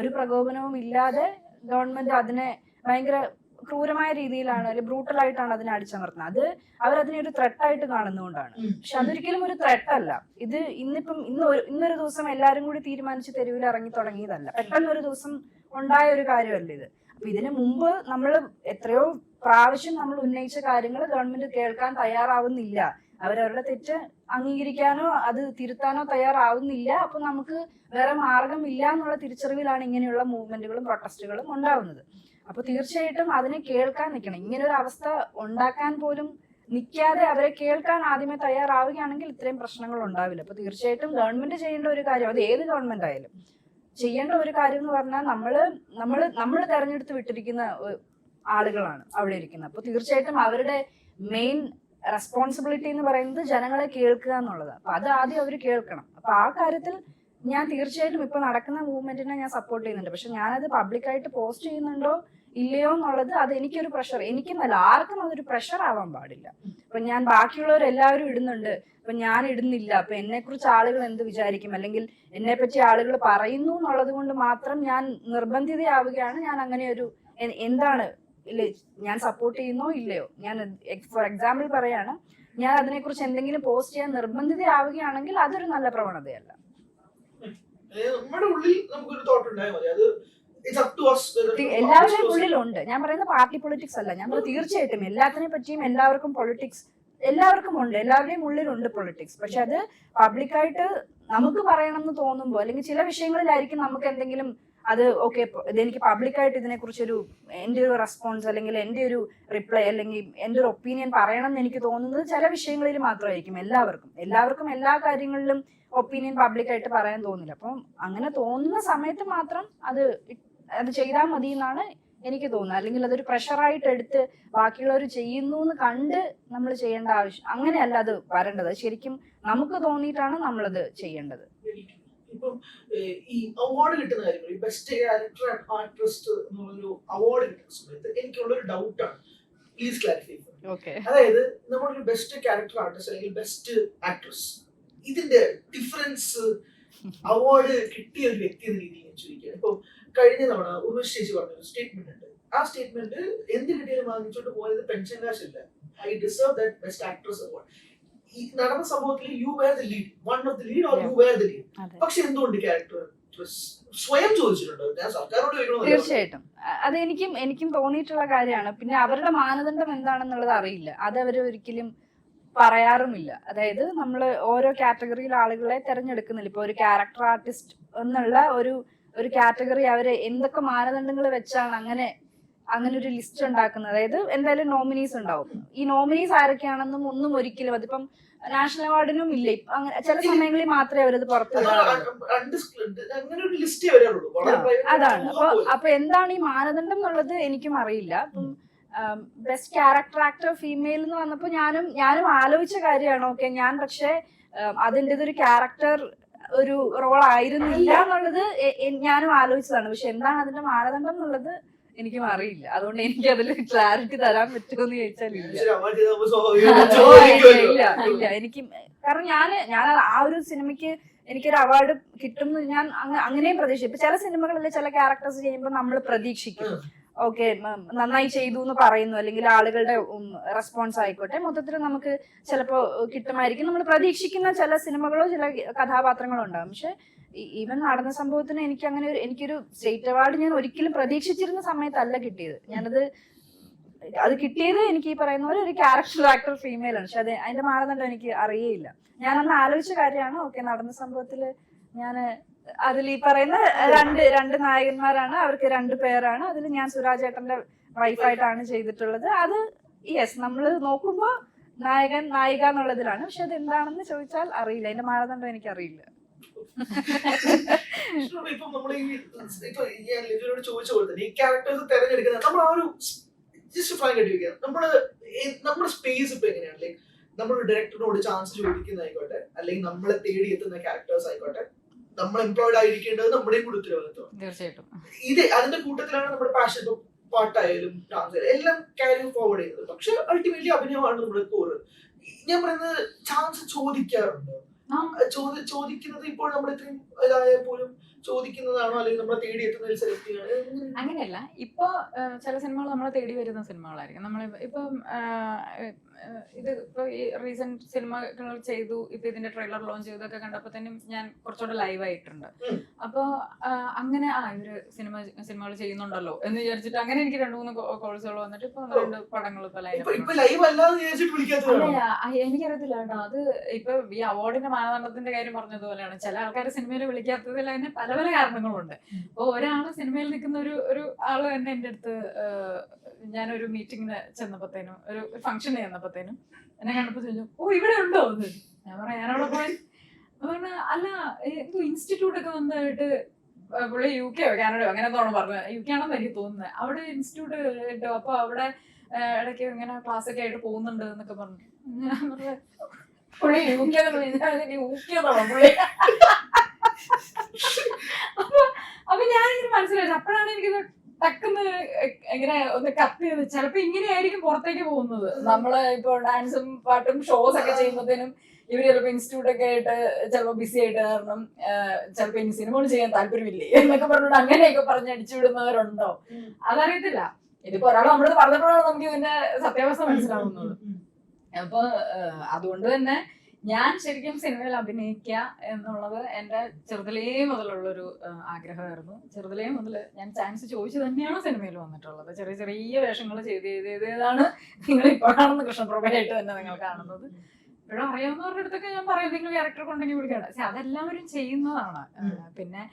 ഒരു പ്രകോപനവും ഇല്ലാതെ ഗവൺമെന്റ് അതിനെ ഭയങ്കര ക്രൂരമായ രീതിയിലാണ് അല്ലെങ്കിൽ ബ്രൂട്ടലായിട്ടാണ് അതിനെ അടിച്ചമർത്തുന്നത്. അത് അവരതിനെ ഒരു ത്രെട്ടായിട്ട് കാണുന്നതുകൊണ്ടാണ്. പക്ഷെ അതൊരിക്കലും ഒരു ത്രെട്ട് അല്ല. ഇത് ഇന്നൊരു ദിവസം എല്ലാവരും കൂടി തീരുമാനിച്ച് തെരുവിൽ ഇറങ്ങി തുടങ്ങിയതല്ല. പെട്ടെന്നൊരു ദിവസം ഉണ്ടായ ഒരു കാര്യമല്ല ഇത്. അപ്പൊ ഇതിനു മുമ്പ് നമ്മൾ എത്രയോ പ്രാവശ്യം നമ്മൾ ഉന്നയിച്ച കാര്യങ്ങൾ ഗവൺമെന്റ് കേൾക്കാൻ തയ്യാറാവുന്നില്ല. അവരവരുടെ തെറ്റ് അംഗീകരിക്കാനോ അത് തിരുത്താനോ തയ്യാറാവുന്നില്ല. അപ്പൊ നമുക്ക് വേറെ മാർഗമില്ല എന്നുള്ള തിരിച്ചറിവിലാണ് ഇങ്ങനെയുള്ള മൂവ്മെന്റുകളും പ്രൊട്ടസ്റ്റുകളും ഉണ്ടാവുന്നത്. അപ്പൊ തീർച്ചയായിട്ടും അതിനെ കേൾക്കാൻ നിൽക്കണം. ഇങ്ങനെ ഒരു അവസ്ഥ ഉണ്ടാക്കാൻ പോലും നിൽക്കാതെ അവരെ കേൾക്കാൻ ആദ്യമേ തയ്യാറാവുകയാണെങ്കിൽ ഇത്രയും പ്രശ്നങ്ങൾ ഉണ്ടാവില്ല. അപ്പൊ തീർച്ചയായിട്ടും ഗവൺമെന്റ് ചെയ്യേണ്ട ഒരു കാര്യം, അത് ഏത് ഗവൺമെന്റ് ആയാലും ചെയ്യേണ്ട ഒരു കാര്യം എന്ന് പറഞ്ഞാൽ നമ്മൾ തെരഞ്ഞെടുത്ത് വിട്ടിരിക്കുന്ന ആളുകളാണ് അവിടെ ഇരിക്കുന്നത്. അപ്പൊ തീർച്ചയായിട്ടും അവരുടെ മെയിൻ റെസ്പോൺസിബിലിറ്റി എന്ന് പറയുന്നത് ജനങ്ങളെ കേൾക്കുക എന്നുള്ളതാണ്. അപ്പൊ അത് ആദ്യം അവർ കേൾക്കണം. അപ്പൊ ആ കാര്യത്തിൽ ഞാൻ തീർച്ചയായിട്ടും ഇപ്പൊ നടക്കുന്ന മൂവ്മെന്റിനെ ഞാൻ സപ്പോർട്ട് ചെയ്യുന്നുണ്ട്. പക്ഷെ ഞാനത് പബ്ലിക്കായിട്ട് പോസ്റ്റ് ചെയ്യുന്നുണ്ടോ ഇല്ലയോ എന്നുള്ളത് അത് എനിക്കൊരു പ്രഷർ, എനിക്കെന്നല്ല ആർക്കും അതൊരു പ്രഷർ ആവാൻ പാടില്ല. അപ്പൊ ഞാൻ ബാക്കിയുള്ളവരെല്ലാവരും ഇടുന്നുണ്ട്, അപ്പൊ ഞാൻ ഇടുന്നില്ല, അപ്പൊ എന്നെ കുറിച്ച് ആളുകൾ എന്ത് വിചാരിക്കും അല്ലെങ്കിൽ എന്നെ പറ്റി ആളുകൾ പറയുന്നു എന്നുള്ളത് കൊണ്ട് മാത്രം ഞാൻ നിർബന്ധിതയാവുകയാണ്. ഞാൻ അങ്ങനെ ഒരു എന്താണ് ഇല്ലേ, ഞാൻ സപ്പോർട്ട് ചെയ്യുന്നോ ഇല്ലയോ, ഞാൻ ഫോർ എക്സാമ്പിൾ പറയാണ്, ഞാൻ അതിനെക്കുറിച്ച് എന്തെങ്കിലും പോസ്റ്റ് ചെയ്യാൻ നിർബന്ധിതയാവുകയാണെങ്കിൽ അതൊരു നല്ല പ്രവണതയല്ല. നമ്മുടെ ഉള്ളിൽ നമുക്കൊരു തോട്ട് ഉണ്ടായാൽ മതി. അത് എല്ലാവരുടെയും ഉള്ളിലുണ്ട്. ഞാൻ പറയുന്ന പാർട്ടി പൊളിറ്റിക്സ് അല്ല. ഞാൻ പറയുന്നത് തീർച്ചയായിട്ടും എല്ലാത്തിനെ പറ്റിയും എല്ലാവർക്കും പൊളിറ്റിക്സ് എല്ലാവർക്കും ഉണ്ട്, എല്ലാവരുടെയും ഉള്ളിലുണ്ട് പൊളിറ്റിക്സ്. പക്ഷെ അത് പബ്ലിക്കായിട്ട് നമുക്ക് പറയണം എന്ന് തോന്നുമ്പോൾ അല്ലെങ്കിൽ ചില വിഷയങ്ങളിലായിരിക്കും നമുക്ക് എന്തെങ്കിലും അത് ഓക്കെ ഇതെനിക്ക് പബ്ലിക്കായിട്ട് ഇതിനെക്കുറിച്ചൊരു എൻ്റെ ഒരു റെസ്പോൺസ് അല്ലെങ്കിൽ എൻ്റെ ഒരു റിപ്ലൈ അല്ലെങ്കിൽ എൻ്റെ ഒരു ഒപ്പീനിയൻ പറയണം എന്ന് എനിക്ക് തോന്നുന്നത് ചില വിഷയങ്ങളിൽ മാത്രമായിരിക്കും. എല്ലാവർക്കും എല്ലാ കാര്യങ്ങളിലും ഒപ്പീനിയൻ പബ്ലിക്കായിട്ട് പറയാൻ തോന്നില്ല. അപ്പം അങ്ങനെ തോന്നുന്ന സമയത്ത് മാത്രം അത് ചെയ്താൽ മതി എന്നാണ് എനിക്ക് തോന്നുന്നത്. അല്ലെങ്കിൽ അതൊരു പ്രഷറായിട്ട് എടുത്ത് ബാക്കിയുള്ളവർ ചെയ്യുന്നു എന്ന് കണ്ട് നമ്മൾ ചെയ്യേണ്ട ആവശ്യം അങ്ങനെയല്ല അത് വരേണ്ടത്. ശരിക്കും നമുക്ക് തോന്നിയിട്ടാണ് നമ്മളത് ചെയ്യേണ്ടത്. ഇപ്പം ഈ അവാർഡ് കിട്ടുന്ന കാര്യങ്ങൾ, ഈ ബെസ്റ്റ് ക്യാരക്ടർ ആർട്ടിസ്റ്റ് എന്നുള്ളൊരു അവാർഡ് കിട്ടുന്ന സമയത്ത് എനിക്കുള്ളൊരു ഡൗട്ടാണ്, പ്ലീസ് ക്ലാരിഫൈ. അതായത് നമ്മളൊരു ബെസ്റ്റ് ക്യാരക്ടർ ആർട്ടിസ്റ്റ് അല്ലെങ്കിൽ ബെസ്റ്റ് ആക്ട്രസ്, ഇതിന്റെ ഡിഫറൻസ് അവാർഡ് കിട്ടിയ ഒരു വ്യക്തി എന്ന രീതിയിൽ ഞാൻ ചോദിക്കുകയാണ്. ഇപ്പൊ കഴിഞ്ഞ തവണ ഉർവശി ചേച്ചി പറഞ്ഞൊരു സ്റ്റേറ്റ്മെന്റ് ഉണ്ട്. ആ സ്റ്റേറ്റ്മെന്റ് എന്ത് കിട്ടിയാലും വാങ്ങിച്ചോണ്ട് പോയത് പെൻഷൻ കാശില്ല, I deserve that best actress award. ഈ നടന്ന സംഭവത്തിൽ you were the lead, one of the lead or you were the lead. പക്ഷെ എന്തുകൊണ്ട് ക്യാരക്ടർ സ്വയം ചോദിച്ചിട്ടുണ്ടോ? ഞാൻ സർക്കാരോട് ചോദിക്കണോ? തീർച്ചയായിട്ടും അത് എനിക്കും തോന്നിയിട്ടുള്ള കാര്യമാണ്. പിന്നെ അവരുടെ മാനദണ്ഡം എന്താണെന്നുള്ളത് അറിയില്ല, അത് അവർ ഒരിക്കലും പറയാറുമില്ല. അതായത് നമ്മൾ ഓരോ കാറ്റഗറിയിൽ ആളുകളെ തെരഞ്ഞെടുക്കുന്നില്ല. ഇപ്പൊ ഒരു ക്യാരക്ടർ ആർട്ടിസ്റ്റ് എന്നുള്ള ഒരു കാറ്റഗറി അവര് എന്തൊക്കെ മാനദണ്ഡങ്ങൾ വെച്ചാണ് അങ്ങനെ ഒരു ലിസ്റ്റ് ഉണ്ടാക്കുന്നത്. അതായത് എന്തായാലും നോമിനീസ് ഉണ്ടാവും. ഈ നോമിനീസ് ആരൊക്കെയാണെന്നും ഒന്നും ഒരിക്കലും അതിപ്പം നാഷണൽ അവാർഡിനും ഇല്ല. അങ്ങനെ ചില സമയങ്ങളിൽ മാത്രമേ അവരത് പുറത്തു അതാണ്. അപ്പൊ എന്താണ് ഈ മാനദണ്ഡം എന്നുള്ളത് എനിക്കും അറിയില്ല. അപ്പം ബെസ്റ്റ് ക്യാരക്ടർ ആക്ടർ ഫീമെയിൽ എന്ന് വന്നപ്പോ ഞാനും ആലോചിച്ച കാര്യമാണ്. ഓക്കെ, ഞാൻ പക്ഷെ അതിൻ്റെതൊരു ക്യാരക്ടർ ഒരു റോൾ ആയിരുന്നില്ല എന്നുള്ളത് ഞാനും ആലോചിച്ചതാണ്. പക്ഷെ എന്താണ് അതിന്റെ മാനദണ്ഡം എന്നുള്ളത് എനിക്കും അറിയില്ല. അതുകൊണ്ട് എനിക്ക് അതിൽ ക്ലാരിറ്റി തരാൻ പറ്റുമെന്ന് ചോദിച്ചാൽ ഇല്ല. എനിക്ക് കാരണം ഞാൻ ആ ഒരു സിനിമയ്ക്ക് എനിക്കൊരു അവാർഡ് കിട്ടും ഞാൻ അങ്ങനെയും പ്രതീക്ഷിക്കും. ഇപ്പൊ ചില സിനിമകളിൽ ചില ക്യാരക്ടേഴ്സ് ചെയ്യുമ്പോൾ നമ്മൾ പ്രതീക്ഷിക്കും ഓക്കെ നന്നായി ചെയ്തു എന്ന് പറയുന്നു, അല്ലെങ്കിൽ ആളുകളുടെ റെസ്പോൺസ് ആയിക്കോട്ടെ, മൊത്തത്തിൽ നമുക്ക് ചിലപ്പോൾ കിട്ടുമായിരിക്കും. നമ്മൾ പ്രതീക്ഷിക്കുന്ന ചില സിനിമകളോ ചില കഥാപാത്രങ്ങളോ ഉണ്ടാകും. പക്ഷെ ഈവൻ നടന്ന സംഭവത്തിന് എനിക്കൊരു സ്റ്റേറ്റ് അവാർഡ് ഞാൻ ഒരിക്കലും പ്രതീക്ഷിച്ചിരുന്ന സമയത്തല്ല കിട്ടിയത്. അത് കിട്ടിയത് എനിക്ക് ഈ പറയുന്ന പോലെ ഒരു ക്യാരക്ടർ ആക്ടർ ഫീമെയിൽ ആണ്. പക്ഷെ അതിന്റെ മാനദണ്ഡം എനിക്ക് അറിയേയില്ല. ഞാനന്ന് ആലോചിച്ച കാര്യമാണ്. ഓക്കെ, നടന്ന സംഭവത്തില് ഞാൻ അതിൽ ഈ പറയുന്ന രണ്ട് നായകന്മാരാണ്, അവർക്ക് 2 പേരാണ്. അതിൽ ഞാൻ സുരാജ് ഏട്ടന്റെ വൈഫായിട്ടാണ് ചെയ്തിട്ടുള്ളത്. അത് യെസ് നമ്മൾ നോക്കുമ്പോ നായകൻ നായിക എന്നുള്ളതിലാണ്. പക്ഷെ അത് എന്താണെന്ന് ചോദിച്ചാൽ അറിയില്ല, അതിന്റെ മാനദണ്ഡം എനിക്ക് അറിയില്ല. ഇപ്പൊ നമ്മൾ ചോദിച്ച പോലെ തന്നെ ഈ ക്യാരക്ടേഴ്സ് തെരഞ്ഞെടുക്കുന്നത് നമ്മൾ ആ ഒരു ജസ്റ്റ് ഫ്രാങ്ക് ആയിട്ട് ചോദിക്കുക, നമ്മുടെ സ്പേസ് ഇപ്പൊ എങ്ങനെയാണ്? ലൈക്ക് നമ്മൾ ഡയറക്ടറിനോട് ചാൻസ് ചോദിക്കുന്നതായിക്കോട്ടെ, അല്ലെങ്കിൽ നമ്മളെ തേടി എത്തുന്ന ക്യാരക്ടേഴ്സ് ആയിക്കോട്ടെ, നമ്മൾ എംപ്ലോയിഡ് ആയിരിക്കേണ്ടത് നമ്മുടെയും കൂടെ ഉത്തരവാദിത്വം. തീർച്ചയായിട്ടും ഇത് അതിന്റെ കൂട്ടത്തിലാണ് നമ്മുടെ പാഷൻ, ഇപ്പൊ പാട്ടായാലും ഡാൻസ് ആയാലും എല്ലാം ക്യാരി ഫോർവേഡ് ചെയ്യുന്നത്. പക്ഷെ അൾട്ടിമേറ്റ്ലി അഭിനയമാണ് നമ്മുടെ കോറ്. ഞാൻ പറയുന്നത് ചാൻസ് ചോദിക്കാറുണ്ട്. ചോദിക്കുന്നത് ഇപ്പോൾ നമ്മൾ ഇത്രയും ഇതായ പോലും ചോദിക്കുന്നതാണോ, അല്ലെങ്കിൽ നമ്മളെ തേടി എത്തുന്നതിൽ സെലക്ട് ചെയ്യുക? അങ്ങനെയല്ല. ഇപ്പൊ ചില സിനിമകൾ നമ്മളെ തേടി വരുന്ന സിനിമകളായിരിക്കും. നമ്മൾ ഇപ്പം ഇത് ഇപ്പൊ ഈ റീസെന്റ് സിനിമകൾ ചെയ്തു, ഇപ്പൊ ഇതിന്റെ ട്രെയിലർ ലോഞ്ച് ചെയ്തൊക്കെ കണ്ടപ്പോഴത്തേനും ഞാൻ കുറച്ചുകൂടെ ലൈവ് ആയിട്ടുണ്ട്. അപ്പൊ അങ്ങനെ ഇവര് സിനിമകൾ ചെയ്യുന്നുണ്ടല്ലോ എന്ന് വിചാരിച്ചിട്ട് അങ്ങനെ എനിക്ക് 2-3 കോഴ്സുകൾ വന്നിട്ട് ഇപ്പൊ 2 പടങ്ങൾ ഇപ്പൊ എനിക്കറിയത്തില്ല കേട്ടോ. അത് ഇപ്പൊ ഈ അവാർഡിന്റെ മാനദണ്ഡത്തിന്റെ കാര്യം പറഞ്ഞതുപോലെയാണ്. ചില ആൾക്കാർ സിനിമയിൽ വിളിക്കാത്തതിൽ അതിന് പല പല കാരണങ്ങളുണ്ട്. അപ്പൊ ഒരാള് സിനിമയിൽ നിൽക്കുന്ന ഒരു ആള് തന്നെ എന്റെ അടുത്ത്, ഞാനൊരു മീറ്റിങ്ങിന് ചെന്നപ്പോഴത്തേനും, ഒരു ഫംഗ്ഷന് ചെന്നപ്പോഴത്തേനും എന്നെ കണ്ടപ്പോ ചോദിച്ചു, ഓ ഇവിടെ ഉണ്ടോ എന്ന്. ഞാൻ പറയാം ഞാനവിടെ പോയി. പറഞ്ഞ അല്ല, എന്തോ ഇൻസ്റ്റിറ്റ്യൂട്ട് ഒക്കെ വന്നിട്ട് പുള്ളി UK കാനഡയോ അങ്ങനെ എന്തോണം പറഞ്ഞത്, UK ആണെന്ന് എനിക്ക് തോന്നുന്നത്. അവിടെ ഇൻസ്റ്റിറ്റ്യൂട്ട് കിട്ടും, അപ്പൊ അവിടെ ഇടയ്ക്ക് ഇങ്ങനെ ക്ലാസ് ഒക്കെ ആയിട്ട് പോകുന്നുണ്ട് എന്നൊക്കെ പറഞ്ഞു. ഞാൻ പറഞ്ഞ പുള്ളി UK പുള്ളി. അപ്പൊ ഞാനിങ്ങനെ മനസ്സിലായി. അപ്പോഴാണ് എനിക്കിത് ടക്കെന്ന് ഇങ്ങനെ ഒന്ന് കത്ത് ചെയ്ത്, ചിലപ്പോ ഇങ്ങനെയായിരിക്കും പുറത്തേക്ക് പോകുന്നത്. നമ്മള് ഇപ്പൊ ഡാൻസും പാട്ടും ഷോസ് ഒക്കെ ചെയ്യുമ്പോഴത്തേനും ഇവര് ചിലപ്പോ ഇൻസ്റ്റിറ്റ്യൂട്ട് ഒക്കെ ആയിട്ട് ചിലപ്പോ ബിസി ആയിട്ട് കാരണം ചിലപ്പോ ഇനി സിനിമകൾ ചെയ്യാൻ താല്പര്യമില്ലേ എന്നൊക്കെ പറഞ്ഞിട്ട് അങ്ങനെയൊക്കെ പറഞ്ഞ് അടിച്ചുവിടുന്നവരുണ്ടോ അതറിയത്തില്ല. ഇതിപ്പോ ഒരാൾ നമ്മളത് പറഞ്ഞപ്പോഴാണ് നമുക്ക് ഇതിന്റെ സത്യാവസ്ഥ മനസ്സിലാവുന്നത്. അപ്പൊ അതുകൊണ്ട് തന്നെ ഞാൻ ശരിക്കും സിനിമയിൽ അഭിനയിക്കുക എന്നുള്ളത് എൻ്റെ ചെറുതിലേ മുതലുള്ളൊരു ആഗ്രഹമായിരുന്നു. ചെറുതിലേ മുതൽ ഞാൻ ചാൻസ് ചോദിച്ചു തന്നെയാണ് സിനിമയിൽ വന്നിട്ടുള്ളത്. ചെറിയ ചെറിയ വേഷങ്ങൾ ചെയ്താണ് നിങ്ങൾ ഇപ്പോഴാണെന്ന് കൃഷ്ണപ്രഭയായിട്ട് തന്നെ നിങ്ങൾ കാണുന്നത്. ഇപ്പോഴും അറിയാവുന്നവരുടെ അടുത്തൊക്കെ ഞാൻ പറയും എന്തെങ്കിലും ക്യാരക്ടർ ഉണ്ടെങ്കിൽ വിളിക്കണം. പക്ഷെ അതെല്ലാവരും ചെയ്യുന്നതാണ്. പിന്നെ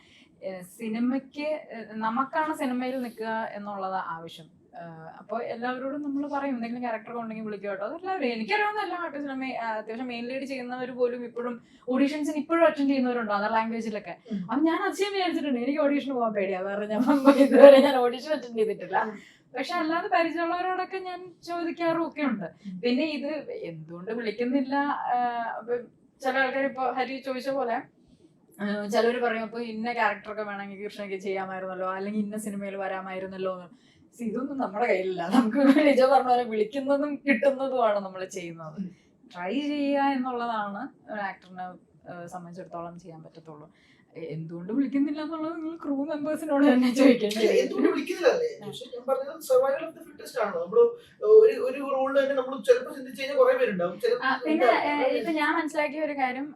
സിനിമയ്ക്ക് നമുക്കാണ് സിനിമയിൽ നിൽക്കുക എന്നുള്ളത് ആവശ്യം. അപ്പോൾ എല്ലാവരോടും നമ്മൾ പറയും എന്തെങ്കിലും ക്യാരക്ടർ ഉണ്ടെങ്കിൽ വിളിക്കുക കേട്ടോ. അതെല്ലാവരും എനിക്കറിയാവുന്ന എല്ലാ ആർട്ടിസ്റ്റിനും അത്യാവശ്യം മെയിൻ ലീഡ് ചെയ്യുന്നവർ പോലും ഇപ്പോഴും ഓഡീഷൻസിന് ഇപ്പോഴും അറ്റൻഡ് ചെയ്യുന്നവരുണ്ടോ അതർ ലാംഗ്വേജിലൊക്കെ. അപ്പം ഞാൻ അതിശയം വിചാരിച്ചിട്ടുണ്ട് എനിക്ക് ഓഡീഷന് പോകാൻ പേടിയാണ്. കാരണം ഇതുവരെ ഞാൻ ഓഡീഷൻ അറ്റൻഡ് ചെയ്തിട്ടില്ല. പക്ഷെ അല്ലാതെ പരിചയമുള്ളവരോടൊക്കെ ഞാൻ ചോദിക്കാറും ഒക്കെ ഉണ്ട്. പിന്നെ ഇത് എന്തുകൊണ്ട് വിളിക്കുന്നില്ല, ചില ആൾക്കാർ ഇപ്പൊ ഹരി ചോദിച്ച പോലെ ചിലവർ പറയും അപ്പൊ ഇന്ന ക്യാരക്ടറൊക്കെ വേണമെങ്കിൽ കൃഷ്ണയ്ക്ക് ചെയ്യാമായിരുന്നല്ലോ, അല്ലെങ്കിൽ ഇന്ന സിനിമയിൽ വരാമായിരുന്നല്ലോ. ഇതൊന്നും നമ്മുടെ കയ്യിലില്ല. നമുക്ക് നിജ പറഞ്ഞ പോലെ വിളിക്കുന്നതും കിട്ടുന്നതുമാണ് നമ്മൾ ചെയ്യുന്നത്. ട്രൈ ചെയ്യുക എന്നുള്ളതാണ് ഒരു ആക്ടറിനെ സംബന്ധിച്ചിടത്തോളം ചെയ്യാൻ പറ്റത്തുള്ളൂ. എന്തുകൊണ്ട് വിളിക്കുന്നില്ല എന്നുള്ളത് നിങ്ങൾ ക്രൂ മെമ്പേഴ്സിനോട് തന്നെ ചോദിക്കേണ്ടി വരും. പിന്നെ ഇപ്പൊ ഞാൻ മനസ്സിലാക്കിയ ഒരു കാര്യം,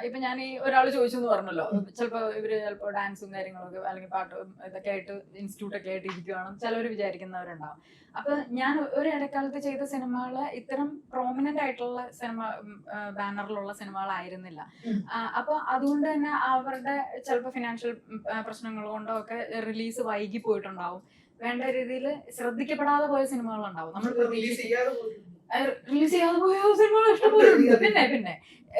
ഇപ്പൊ ഞാൻ ഈ ഒരാൾ ചോദിച്ചു എന്ന് പറഞ്ഞല്ലോ, ചിലപ്പോ ഡാൻസും കാര്യങ്ങളൊക്കെ അല്ലെങ്കിൽ പാട്ടും ഇതൊക്കെ ആയിട്ട് ഇൻസ്റ്റിറ്റ്യൂട്ട് ഒക്കെ ആയിട്ട് ഇരിക്കുകയാണ് ചിലവർ വിചാരിക്കുന്നവരുണ്ടാവും. അപ്പൊ ഞാൻ ഒരു ഇടക്കാലത്ത് ചെയ്ത സിനിമകള് ഇത്തരം പ്രോമിനന്റ് ആയിട്ടുള്ള സിനിമ ബാനറിലുള്ള സിനിമകളായിരുന്നില്ല. അപ്പൊ അതുകൊണ്ട് തന്നെ അവരുടെ ചിലപ്പോൾ ഫിനാൻഷ്യൽ പ്രശ്നങ്ങൾ കൊണ്ടോ ഒക്കെ റിലീസ് വൈകി പോയിട്ടുണ്ടാവും. വേണ്ട രീതിയിൽ ശ്രദ്ധിക്കപ്പെടാതെ പോയ സിനിമകളുണ്ടാവും. നമ്മൾ റിലീസ് ചെയ്യാതെ പോയ സിനിമകൾ ഇഷ്ടംപോലെ ഉണ്ട്. പിന്നെ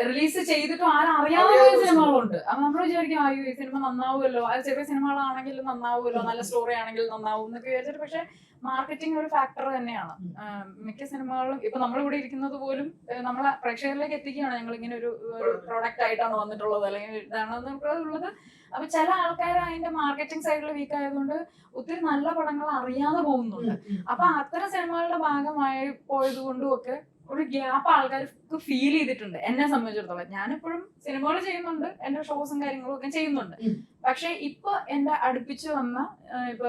റിലീസ് ചെയ്തിട്ടും ആരും അറിയാതെ പോയ സിനിമകളുണ്ട്. അപ്പൊ നമ്മൾ വിചാരിക്കും അയ്യോ ഈ സിനിമ നന്നാവുമല്ലോ, അത് ചെറിയ സിനിമകളാണെങ്കിൽ നന്നാവുമല്ലോ, നല്ല സ്റ്റോറി ആണെങ്കിൽ നന്നാവും എന്നൊക്കെ വിചാരിച്ചിട്ട്. പക്ഷെ മാർക്കറ്റിംഗ് ഒരു ഫാക്ടർ തന്നെയാണ്. മിക്ക സിനിമകളും ഇപ്പൊ നമ്മളിവിടെ ഇരിക്കുന്നത് പോലും നമ്മളെ പ്രേക്ഷകരിലേക്ക് എത്തിക്കുകയാണ്. ഞങ്ങൾ ഇങ്ങനെ ഒരു പ്രോഡക്റ്റ് ആയിട്ടാണ് വന്നിട്ടുള്ളത് അല്ലെങ്കിൽ ഇതാണ് ഉള്ളത്. അപ്പൊ ചില ആൾക്കാർ അതിന്റെ മാർക്കറ്റിംഗ് സൈഡിൽ വീക്ക് ആയതുകൊണ്ട് ഒത്തിരി നല്ല പടങ്ങൾ അറിയാതെ പോകുന്നുണ്ട്. അപ്പൊ അത്തരം സിനിമകളുടെ ഭാഗമായി പോയത് കൊണ്ടും ഒക്കെ ഒരു ഗ്യാപ്പ് ആൾക്കാർക്ക് ഫീൽ ചെയ്തിട്ടുണ്ട്. എന്നെ സംബന്ധിച്ചിടത്തോളം ഞാനിപ്പോഴും സിനിമകൾ ചെയ്യുന്നുണ്ട്, എന്റെ ഷോസും കാര്യങ്ങളും ഒക്കെ ചെയ്യുന്നുണ്ട്. പക്ഷെ ഇപ്പൊ എന്റെ അടുപ്പിച്ച് വന്ന ഇപ്പൊ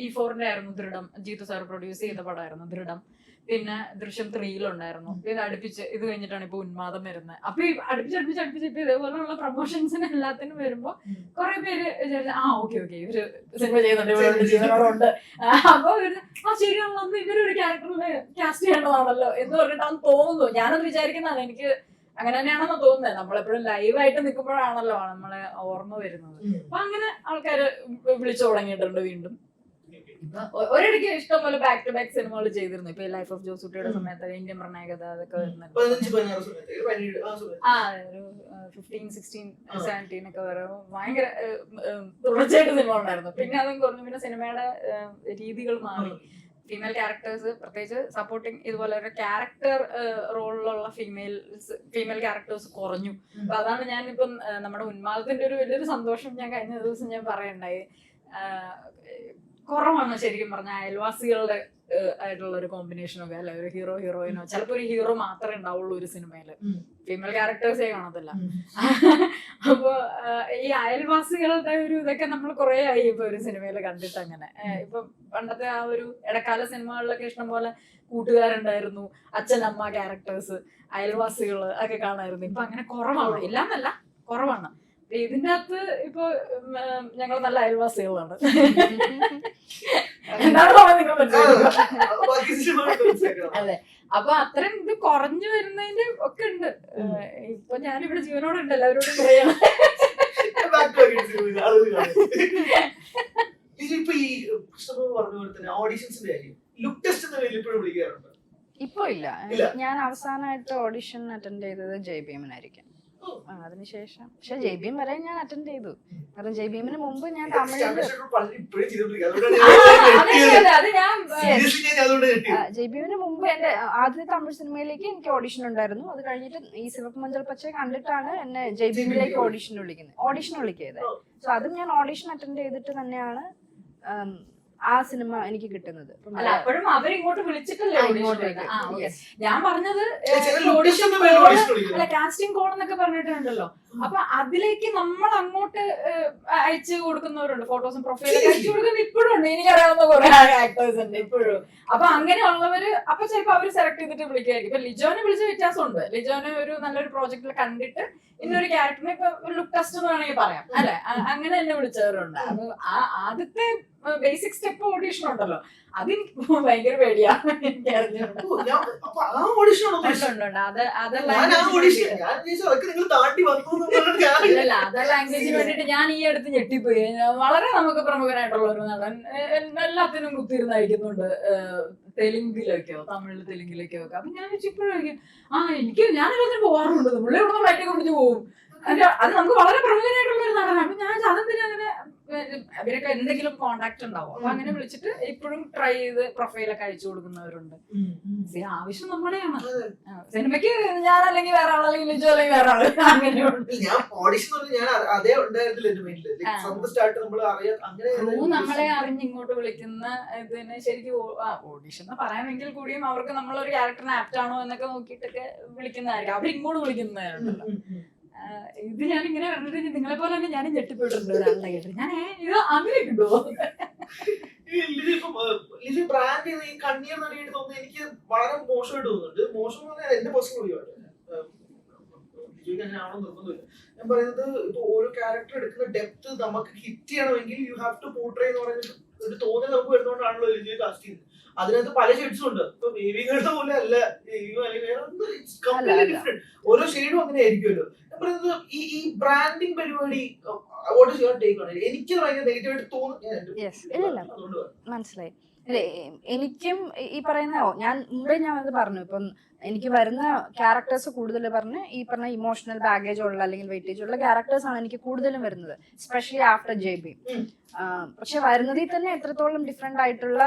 E4 ആയിരുന്നു ദൃഢം, ജീത്തു സാർ പ്രൊഡ്യൂസ് ചെയ്ത പടമായിരുന്നു ദൃഢം. പിന്നെ ദൃശ്യം 3-ലുണ്ടായിരുന്നു. ഇത് അടുപ്പിച്ച് ഇത് കഴിഞ്ഞിട്ടാണ് ഇപ്പൊ ഉന്മാദം വരുന്നത്. അപ്പൊ ഈ അടുപ്പിച്ച് ഇപ്പൊ ഇതേപോലെയുള്ള പ്രൊമോഷൻസിന് എല്ലാത്തിനും വരുമ്പോ കുറെ പേര് വിചാരിച്ചു ഓക്കെ ഇവര് സിനിമ ചെയ്യുന്നുണ്ട്. അപ്പൊ ശരിയാണല്ലോ, അന്ന് ഇവരൊരു ക്യാരക്ടറിന് കാസ്റ്റ് ചെയ്യേണ്ടതാണല്ലോ എന്ന് പറഞ്ഞിട്ടാണ് തോന്നുന്നു. ഞാനത് വിചാരിക്കുന്നതാണ്. എനിക്ക് അങ്ങനെ തന്നെയാണെന്ന് തോന്നുന്നത്. നമ്മളെപ്പോഴും ലൈവായിട്ട് നിൽക്കുമ്പോഴാണല്ലോ നമ്മളെ ഓർമ്മ വരുന്നത്. അപ്പൊ അങ്ങനെ ആൾക്കാര് വിളിച്ചു തുടങ്ങിയിട്ടുണ്ട് വീണ്ടും. ഒരിടയ്ക്ക് ഇഷ്ടം പോലെ ബാക്ക് ടു ബാക്ക് സിനിമകൾ ചെയ്തിരുന്നു. ഇപ്പൊ ലൈഫ് ഓഫ് ജോസൂട്ടിയുടെ സമയത്ത് ഇന്ത്യൻ പ്രണയകഥ അതൊക്കെ വരുന്നുണ്ട്. ഒരു 15, 16, 17 ഒക്കെ വരെ ഭയങ്കര തുടർച്ചയായിട്ട് സിനിമ ഉണ്ടായിരുന്നു. പിന്നെ അതും കുറഞ്ഞു. പിന്നെ സിനിമയുടെ രീതികൾ മാറി. ഫീമെയിൽ ക്യാരക്ടേഴ്സ് പ്രത്യേകിച്ച് സപ്പോർട്ടിങ് ഇതുപോലെ ഒരു ക്യാരക്ടർ റോളിലുള്ള ഫീമെയിൽ ക്യാരക്ടേഴ്സ് കുറഞ്ഞു. അപ്പൊ അതാണ് ഞാനിപ്പം നമ്മുടെ ഉന്മാദത്തിന്റെ ഒരു വലിയൊരു സന്തോഷം ഞാൻ കഴിഞ്ഞ ദിവസം ഞാൻ പറയണ്ടായി. കുറവാണ് ശരിക്കും പറഞ്ഞ അയൽവാസികളുടെ ആയിട്ടുള്ള ഒരു കോമ്പിനേഷനൊക്കെ അല്ലെ, ഒരു ഹീറോ ഹീറോയിനോ ചിലപ്പോ ഒരു ഹീറോ മാത്രമേ ഉണ്ടാവുള്ളൂ ഒരു സിനിമയില്, ഫീമെയിൽ ക്യാരക്ടേഴ്സേ കാണത്തില്ല. അപ്പൊ ഈ അയൽവാസികളുടെ ഒരു ഇതൊക്കെ നമ്മൾ കുറെ ആയി ഇപ്പൊ ഒരു സിനിമയിൽ കണ്ടിട്ട്. അങ്ങനെ ഇപ്പൊ പണ്ടത്തെ ആ ഒരു ഇടക്കാല സിനിമകളിലൊക്കെ ഇഷ്ടം പോലെ കൂട്ടുകാരുണ്ടായിരുന്നു, അച്ഛൻ അമ്മ ക്യാരക്ടേഴ്സ്, അയൽവാസികള് ഒക്കെ കാണായിരുന്നു. ഇപ്പൊ അങ്ങനെ കുറവാണ്, ഇല്ലാന്നല്ല കുറവാണ്. ഇതിന്റെ അകത്ത് ഇപ്പൊ ഞങ്ങൾ നല്ല അയൽവാസികളാണ്. അതെ, അപ്പൊ അത്രയും ഇത് കുറഞ്ഞു വരുന്നതിന്റെ ഒക്കെ ഉണ്ട്. ഇപ്പൊ ഞാനിവിടെ ജീവനോടുണ്ട്, എല്ലാവരോടും പറയണം. ഇപ്പൊ ഈ പറഞ്ഞ പോലെ തന്നെ ഓഡിഷൻസിന്റെ കാര്യം ലുക്ക് ടെസ്റ്റ് എന്ന പേരിൽ ഇപ്പോഴും വിളിക്കാറുണ്ട്? ഇപ്പൊ ഇല്ല. ഞാൻ അവസാനമായിട്ട് ഓഡിഷൻ അറ്റൻഡ് ചെയ്തത് JBM-നായിരിക്കും. അതിനുശേഷം പക്ഷെ JBM വരെ ഞാൻ അറ്റൻഡ് ചെയ്തു. കാരണം JBM-ന് മുമ്പ് ഞാൻ തമിഴില് JBM-ന് മുമ്പ് എന്റെ ആദ്യത്തെ തമിഴ് സിനിമയിലേക്ക് എനിക്ക് ഓഡിഷൻ ഉണ്ടായിരുന്നു. അത് കഴിഞ്ഞിട്ട് ഈ സിവപ്പ് മഞ്ചൾ പച്ച കണ്ടിട്ടാണ് എന്നെ JBM-ലേക്ക് ഓഡിഷൻ വിളിക്കുന്നത്. സോ അതും ഞാൻ ഓഡിഷൻ അറ്റൻഡ് ചെയ്തിട്ട് തന്നെയാണ് ആ സിനിമ എനിക്ക് കിട്ടുന്നത്. അപ്പോഴും അവരിങ്ങോട്ട് വിളിച്ചിട്ടല്ലേ ഇങ്ങോട്ടേക്ക്. ഞാൻ പറഞ്ഞത് കാസ്റ്റിംഗ് കോൾ എന്നൊക്കെ പറഞ്ഞിട്ടുണ്ടല്ലോ. അപ്പൊ അതിലേക്ക് നമ്മൾ അങ്ങോട്ട് അയച്ചു കൊടുക്കുന്നവരുണ്ട്, ഫോട്ടോസും പ്രൊഫൈലൊക്കെ അയച്ചു കൊടുക്കുന്ന ഇപ്പോഴും ഉണ്ട്. എനിക്കറിയാവുന്ന കുറെ ആക്ടേഴ്സ് ഉണ്ട് ഇപ്പോഴും. അപ്പൊ അങ്ങനെയുള്ളവര് അപ്പൊ ചിലപ്പോ അവര് സെലക്ട് ചെയ്തിട്ട് വിളിക്കായിരിക്കും. ഇപ്പൊ ലിജോനെ വിളിച്ച വ്യത്യാസമുണ്ട്. ലിജോനെ ഒരു നല്ലൊരു പ്രോജക്റ്റിൽ കണ്ടിട്ട് ഇന്നൊരു ക്യാരക്ടറിനെ ഇപ്പൊ ലുക്ക് ടെസ്റ്റ് എന്ന് വേണമെങ്കിൽ പറയാം അല്ലെ, അങ്ങനെ തന്നെ വിളിച്ചവരുണ്ട്. അപ്പൊ ആദ്യത്തെ ബേസിക് സ്റ്റെപ്പ് ഓഡീഷൻ ഉണ്ടല്ലോ, അതെനിക്ക് ഭയങ്കര പേടിയാണ്. എനിക്ക് അതർ ലാംഗ്വേജിന് വേണ്ടിട്ട് ഞാൻ ഈ അടുത്ത് ഞെട്ടിപ്പോയി. വളരെ നമുക്ക് പ്രമുഖനായിട്ടുള്ള ഒരു നടൻ എല്ലാത്തിനും കുത്തിയിരുന്നയക്കുന്നുണ്ട്, തെലുങ്കിലേക്കോ തെലുങ്കിലേക്കോ ഒക്കെ. അപ്പൊ ഞാൻ ഇപ്പോഴും ഞാനെല്ലാത്തിനും പോവാറുണ്ട്. നമ്മളെ ഇവിടെ ഫ്ലൈറ്റൊക്കെ പിടിച്ച് പോകും. അത് നമുക്ക് വളരെ പ്രമുഖനായിട്ടുള്ള ഒരു നടനാണ്. അപ്പൊ ഞാൻ അതെന്തിനാ അങ്ങനെ, അവരൊക്കെ എന്തെങ്കിലും കോണ്ടാക്ട് ഉണ്ടാവും. അപ്പൊ അങ്ങനെ വിളിച്ചിട്ട് ഇപ്പോഴും ട്രൈ ചെയ്ത് പ്രൊഫൈലൊക്കെ അയച്ചു കൊടുക്കുന്നവരുണ്ട്. ആവശ്യം നമ്മുടെയാണ്. സിനിമയ്ക്ക് ഞാൻ അല്ലെങ്കിൽ വേറെ ആൾ, അല്ലെങ്കിൽ ലിജോ അല്ലെങ്കിൽ വേറെ ആള്, അങ്ങനെയുണ്ട്. നമ്മളെ അറിഞ്ഞ് ഇങ്ങോട്ട് വിളിക്കുന്ന ഇതിന് ശരിക്കും ഓഡിഷൻ എന്ന് പറയാമെങ്കിൽ കൂടിയും അവർക്ക് നമ്മളൊരു ക്യാരക്ടറിന് ആപ്റ്റ് ആണോ എന്നൊക്കെ നോക്കിയിട്ടൊക്കെ വിളിക്കുന്നതായിരിക്കും. അവരിങ്ങോട്ട് വിളിക്കുന്നതായിരുന്നല്ലോ. ഇത് ഞാനിങ്ങനെ കണ്ടിട്ട് നിങ്ങളെ പോലെ തന്നെ ഞാനും ഞെട്ടിപ്പോയിട്ടുണ്ട് ഒരാളുടെ കേട്ടിട്ട്. ഞാൻ ഇത് അങ്ങനെ കിട്ടുമോ? ബ്രാൻഡ് ചെയ്ത് ഈ കണ്ണീർ നടിയായിട്ട് തോന്നുന്നത് എനിക്ക് വളരെ മോശമായിട്ട് തോന്നുന്നുണ്ട്. മോശം എന്ന് പറഞ്ഞാൽ എന്റെ പേഴ്സണൽ വ്യൂ ആണ്. അങ്ങനെയാണോ നിർബന്ധമില്ല. ഞാൻ പറയുന്നത് ഇപ്പൊ ഓരോ ക്യാരക്ടർ എടുക്കുന്ന ഡെപ്ത് നമുക്ക് ഹിറ്റ് ചെയ്യണമെങ്കിൽ യു ഹാവ് ടു പോർട്രേ എന്ന് പറയുന്നത് ഒരു തോന്നൽ നമുക്ക് വരുന്നോണ്ടാണല്ലോ ലിജോയെ കാസ്റ്റ് ചെയ്യുന്നത്. അതിനകത്ത് പല ഷെയ്ഡ്സും ഉണ്ട്. ഇപ്പൊ ബേബികളുടെ പോലെ അല്ല, ഡിഫറെന്റ് ഓരോ ഷെയ്ഡും അങ്ങനെ ആയിരിക്കുമല്ലോ. ഞാൻ പറയുന്നത് ഈ ബ്രാൻഡിങ് പരിപാടി what is your take on it? എനിക്ക് ഭയങ്കര നെഗറ്റീവായിട്ട് തോന്നുന്നു. മനസ്സിലായി. എനിക്കും ഈ പറയുന്ന ഞാൻ മുമ്പേ ഞാൻ അത് പറഞ്ഞു, ഇപ്പം എനിക്ക് വരുന്ന ക്യാരക്ടേഴ്സ് കൂടുതൽ ഈ പറഞ്ഞ ഇമോഷണൽ ബാഗേജ് ഉള്ള അല്ലെങ്കിൽ വെയിറ്റേജ് ഉള്ള ക്യാരക്ടേഴ്സ് ആണ് എനിക്ക് കൂടുതലും വരുന്നത്, എസ്പെഷ്യലി ആഫ്റ്റർ JBM. പക്ഷെ വരുന്നതിൽ തന്നെ എത്രത്തോളം ഡിഫറെന്റ് ആയിട്ടുള്ള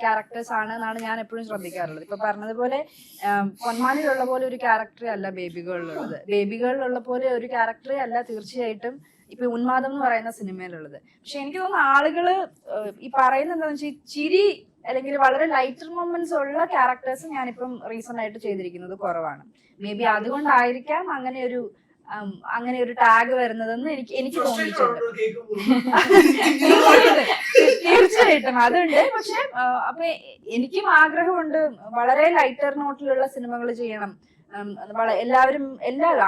ക്യാരക്ടേഴ്സ് ആണ് എന്നാണ് ഞാൻ എപ്പോഴും ശ്രദ്ധിക്കാറുള്ളത്. ഇപ്പൊ പറഞ്ഞതുപോലെ പൊന്മാനിലുള്ള പോലെ ഒരു ക്യാരക്ടറേ അല്ല ബേബികളിലുള്ളത്, ബേബികളിലുള്ള പോലെ ഒരു ക്യാരക്ടറേ അല്ല തീർച്ചയായിട്ടും ഇപ്പൊ ഉന്മാദം എന്ന് പറയുന്ന സിനിമയിലുള്ളത്. പക്ഷെ എനിക്ക് തോന്നുന്നു ആളുകള് ഈ പറയുന്നത് എന്താണെന്ന് വെച്ചാൽ ചിരി അല്ലെങ്കിൽ വളരെ ലൈറ്റർ മൊമെന്റ്സ് ഉള്ള ക്യാരക്ടേഴ്സ് ഞാനിപ്പം റീസെന്റ് ആയിട്ട് ചെയ്തിരിക്കുന്നത് കുറവാണ്. മേ ബി അതുകൊണ്ടായിരിക്കാം അങ്ങനെ ഒരു ടാഗ് വരുന്നതെന്ന് എനിക്ക് തോന്നിയിട്ടുണ്ട്. തീർച്ചയായിട്ടും അതുണ്ട്. പക്ഷെ അപ്പൊ എനിക്കും ആഗ്രഹമുണ്ട് വളരെ ലൈറ്റർ നോട്ടിലുള്ള സിനിമകൾ ചെയ്യണം.